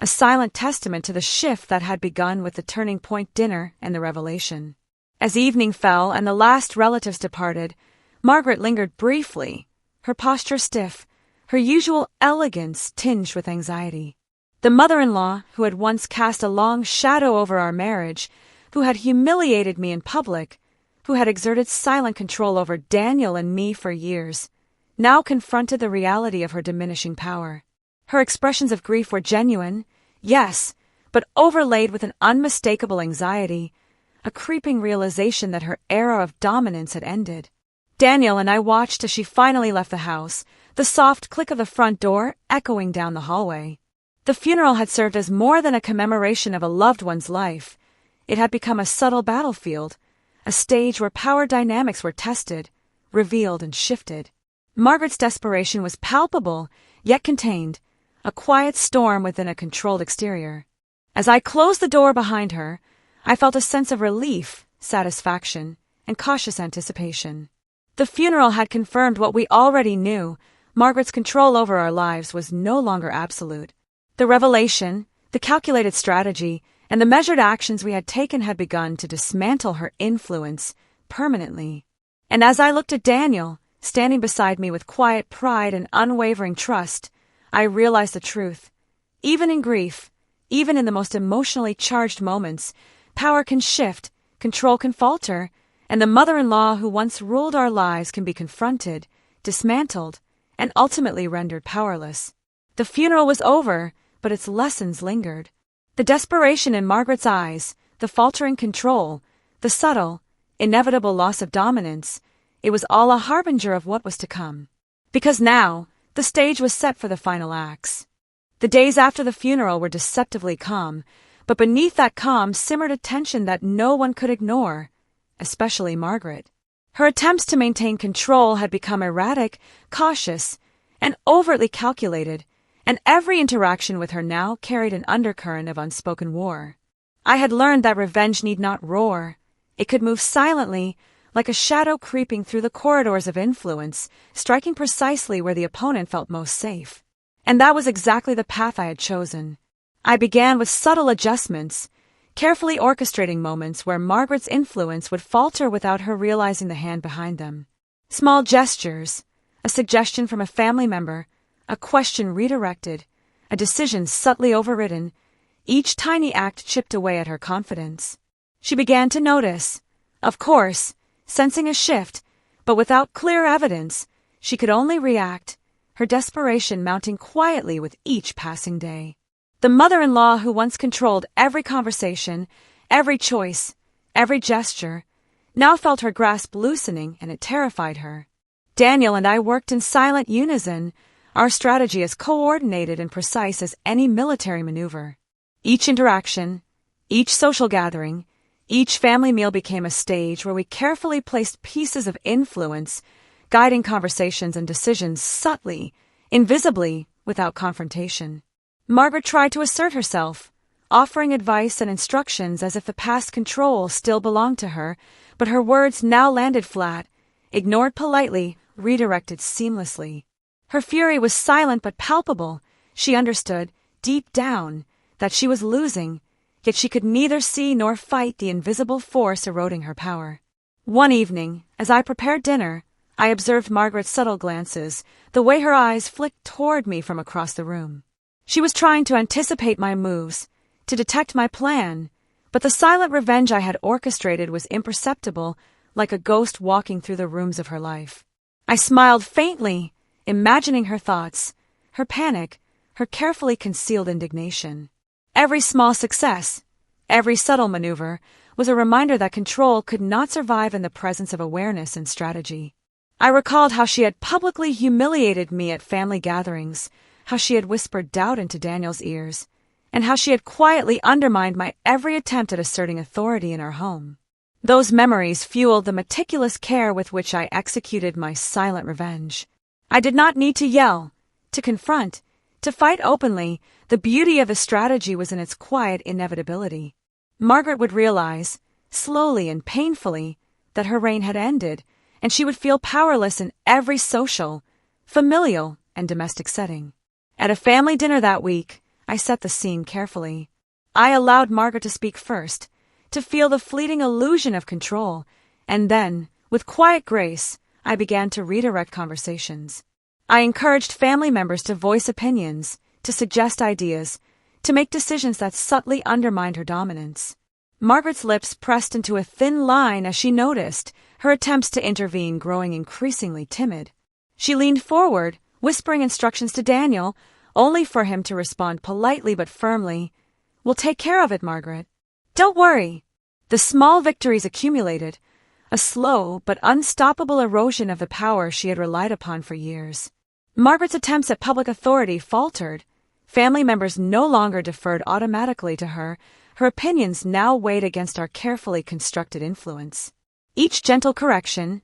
a silent testament to the shift that had begun with the turning point dinner and the revelation. As evening fell and the last relatives departed, Margaret lingered briefly, her posture stiff, her usual elegance tinged with anxiety. The mother-in-law, who had once cast a long shadow over our marriage, who had humiliated me in public, who had exerted silent control over Daniel and me for years, now confronted the reality of her diminishing power. Her expressions of grief were genuine, yes, but overlaid with an unmistakable anxiety, a creeping realization that her era of dominance had ended. Daniel and I watched as she finally left the house, the soft click of the front door echoing down the hallway. The funeral had served as more than a commemoration of a loved one's life. It had become a subtle battlefield, a stage where power dynamics were tested, revealed, and shifted. Margaret's desperation was palpable, yet contained, a quiet storm within a controlled exterior. As I closed the door behind her, I felt a sense of relief, satisfaction, and cautious anticipation. The funeral had confirmed what we already knew. Margaret's control over our lives was no longer absolute. The revelation, the calculated strategy, and the measured actions we had taken had begun to dismantle her influence permanently. And as I looked at Daniel, standing beside me with quiet pride and unwavering trust, I realized the truth. Even in grief, even in the most emotionally charged moments, power can shift, control can falter, and the mother-in-law who once ruled our lives can be confronted, dismantled, and ultimately rendered powerless. The funeral was over, but its lessons lingered. The desperation in Margaret's eyes, the faltering control, the subtle, inevitable loss of dominance, it was all a harbinger of what was to come. Because now, the stage was set for the final acts. The days after the funeral were deceptively calm, but beneath that calm simmered a tension that no one could ignore, especially Margaret. Her attempts to maintain control had become erratic, cautious, and overtly calculated, and every interaction with her now carried an undercurrent of unspoken war. I had learned that revenge need not roar. It could move silently, like a shadow creeping through the corridors of influence, striking precisely where the opponent felt most safe. And that was exactly the path I had chosen. I began with subtle adjustments, carefully orchestrating moments where Margaret's influence would falter without her realizing the hand behind them. Small gestures, a suggestion from a family member, a question redirected, a decision subtly overridden, each tiny act chipped away at her confidence. She began to notice, of course, sensing a shift, but without clear evidence, she could only react, her desperation mounting quietly with each passing day. The mother-in-law who once controlled every conversation, every choice, every gesture, now felt her grasp loosening, and it terrified her. Daniel and I worked in silent unison, our strategy as coordinated and precise as any military maneuver. Each interaction, each social gathering, each family meal became a stage where we carefully placed pieces of influence, guiding conversations and decisions subtly, invisibly, without confrontation. Margaret tried to assert herself, offering advice and instructions as if the past control still belonged to her, but her words now landed flat, ignored politely, redirected seamlessly. Her fury was silent but palpable. She understood, deep down, that she was losing, yet she could neither see nor fight the invisible force eroding her power. One evening, as I prepared dinner, I observed Margaret's subtle glances, the way her eyes flicked toward me from across the room. She was trying to anticipate my moves, to detect my plan, but the silent revenge I had orchestrated was imperceptible, like a ghost walking through the rooms of her life. I smiled faintly, imagining her thoughts, her panic, her carefully concealed indignation. Every small success, every subtle maneuver, was a reminder that control could not survive in the presence of awareness and strategy. I recalled how she had publicly humiliated me at family gatherings, how she had whispered doubt into Daniel's ears, and how she had quietly undermined my every attempt at asserting authority in our home. Those memories fueled the meticulous care with which I executed my silent revenge. I did not need to yell, to confront, to fight openly. The beauty of the strategy was in its quiet inevitability. Margaret would realize, slowly and painfully, that her reign had ended, and she would feel powerless in every social, familial, and domestic setting. At a family dinner that week, I set the scene carefully. I allowed Margaret to speak first, to feel the fleeting illusion of control, and then, with quiet grace, I began to redirect conversations. I encouraged family members to voice opinions, to suggest ideas, to make decisions that subtly undermined her dominance. Margaret's lips pressed into a thin line as she noticed, her attempts to intervene growing increasingly timid. She leaned forward, whispering instructions to Daniel, only for him to respond politely but firmly, "We'll take care of it, Margaret. Don't worry." The small victories accumulated, a slow but unstoppable erosion of the power she had relied upon for years. Margaret's attempts at public authority faltered. Family members no longer deferred automatically to her. Her opinions now weighed against our carefully constructed influence. Each gentle correction,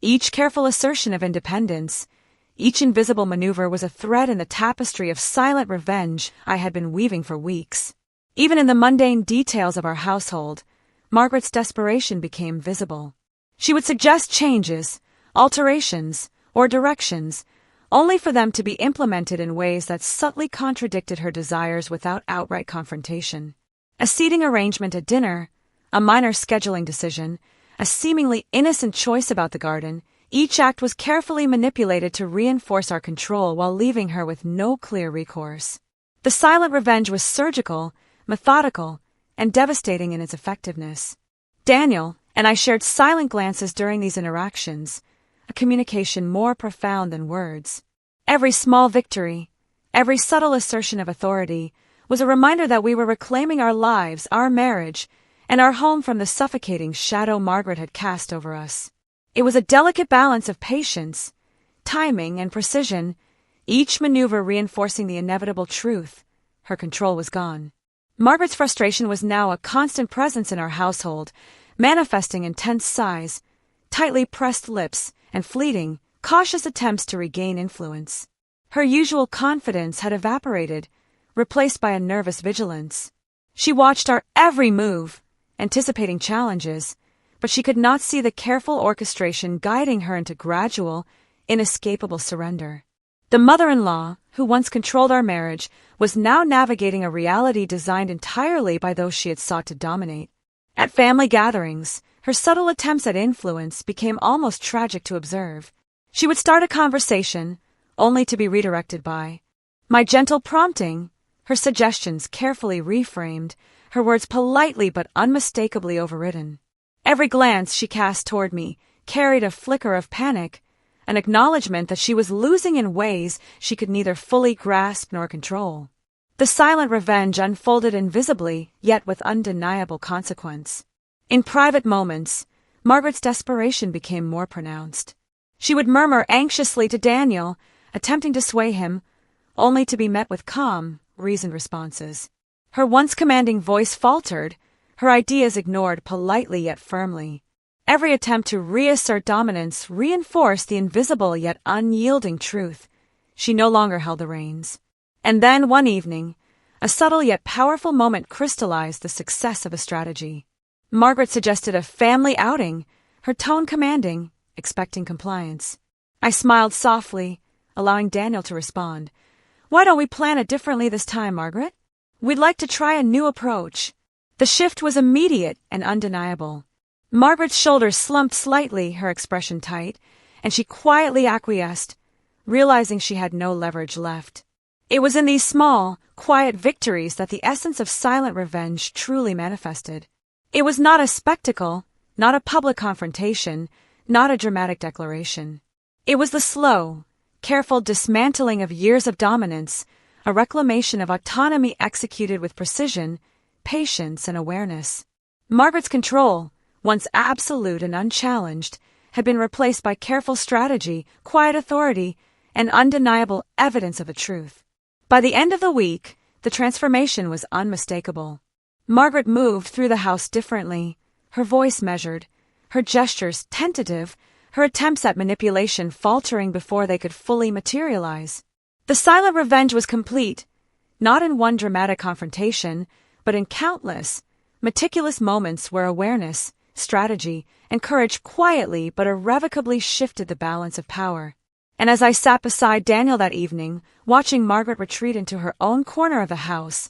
each careful assertion of independence, each invisible maneuver was a thread in the tapestry of silent revenge I had been weaving for weeks. Even in the mundane details of our household, Margaret's desperation became visible. She would suggest changes, alterations, or directions, only for them to be implemented in ways that subtly contradicted her desires without outright confrontation. A seating arrangement at dinner, a minor scheduling decision, a seemingly innocent choice about the garden, each act was carefully manipulated to reinforce our control while leaving her with no clear recourse. The silent revenge was surgical, methodical, and devastating in its effectiveness. Daniel and I shared silent glances during these interactions, a communication more profound than words. Every small victory, every subtle assertion of authority, was a reminder that we were reclaiming our lives, our marriage, and our home from the suffocating shadow Margaret had cast over us. It was a delicate balance of patience, timing, and precision, each maneuver reinforcing the inevitable truth: her control was gone. Margaret's frustration was now a constant presence in our household, manifesting in tense sighs, tightly pressed lips, and fleeting, cautious attempts to regain influence. Her usual confidence had evaporated, replaced by a nervous vigilance. She watched our every move, anticipating challenges, but she could not see the careful orchestration guiding her into gradual, inescapable surrender. The mother-in-law, who once controlled our marriage, was now navigating a reality designed entirely by those she had sought to dominate. At family gatherings, her subtle attempts at influence became almost tragic to observe. She would start a conversation, only to be redirected by my gentle prompting, her suggestions carefully reframed, her words politely but unmistakably overridden. Every glance she cast toward me carried a flicker of panic, an acknowledgement that she was losing in ways she could neither fully grasp nor control. The silent revenge unfolded invisibly, yet with undeniable consequence. In private moments, Margaret's desperation became more pronounced. She would murmur anxiously to Daniel, attempting to sway him, only to be met with calm, reasoned responses. Her once commanding voice faltered, her ideas ignored politely yet firmly. Every attempt to reassert dominance reinforced the invisible yet unyielding truth: she no longer held the reins. And then, one evening, a subtle yet powerful moment crystallized the success of a strategy. Margaret suggested a family outing, her tone commanding, expecting compliance. I smiled softly, allowing Daniel to respond. "Why don't we plan it differently this time, Margaret? We'd like to try a new approach." The shift was immediate and undeniable. Margaret's shoulders slumped slightly, her expression tight, and she quietly acquiesced, realizing she had no leverage left. It was in these small, quiet victories that the essence of silent revenge truly manifested. It was not a spectacle, not a public confrontation, not a dramatic declaration. It was the slow, careful dismantling of years of dominance, a reclamation of autonomy executed with precision, patience, and awareness. Margaret's control, once absolute and unchallenged, had been replaced by careful strategy, quiet authority, and undeniable evidence of a truth. By the end of the week, the transformation was unmistakable. Margaret moved through the house differently, her voice measured, her gestures tentative, her attempts at manipulation faltering before they could fully materialize. The silent revenge was complete, not in one dramatic confrontation, but in countless, meticulous moments where awareness, strategy, and courage quietly but irrevocably shifted the balance of power. And as I sat beside Daniel that evening, watching Margaret retreat into her own corner of the house,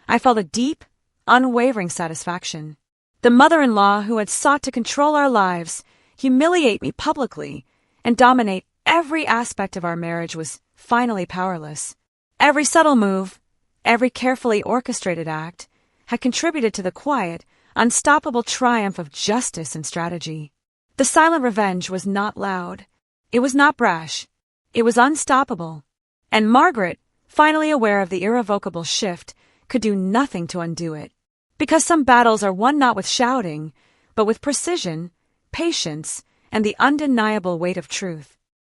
I felt a deep, unwavering satisfaction. The mother-in-law who had sought to control our lives, humiliate me publicly, and dominate every aspect of our marriage was finally powerless. Every subtle move, every carefully orchestrated act, had contributed to the quiet, unstoppable triumph of justice and strategy. The silent revenge was not loud. It was not brash. It was unstoppable. And Margaret, finally aware of the irrevocable shift, could do nothing to undo it. Because some battles are won not with shouting, but with precision, patience, and the undeniable weight of truth.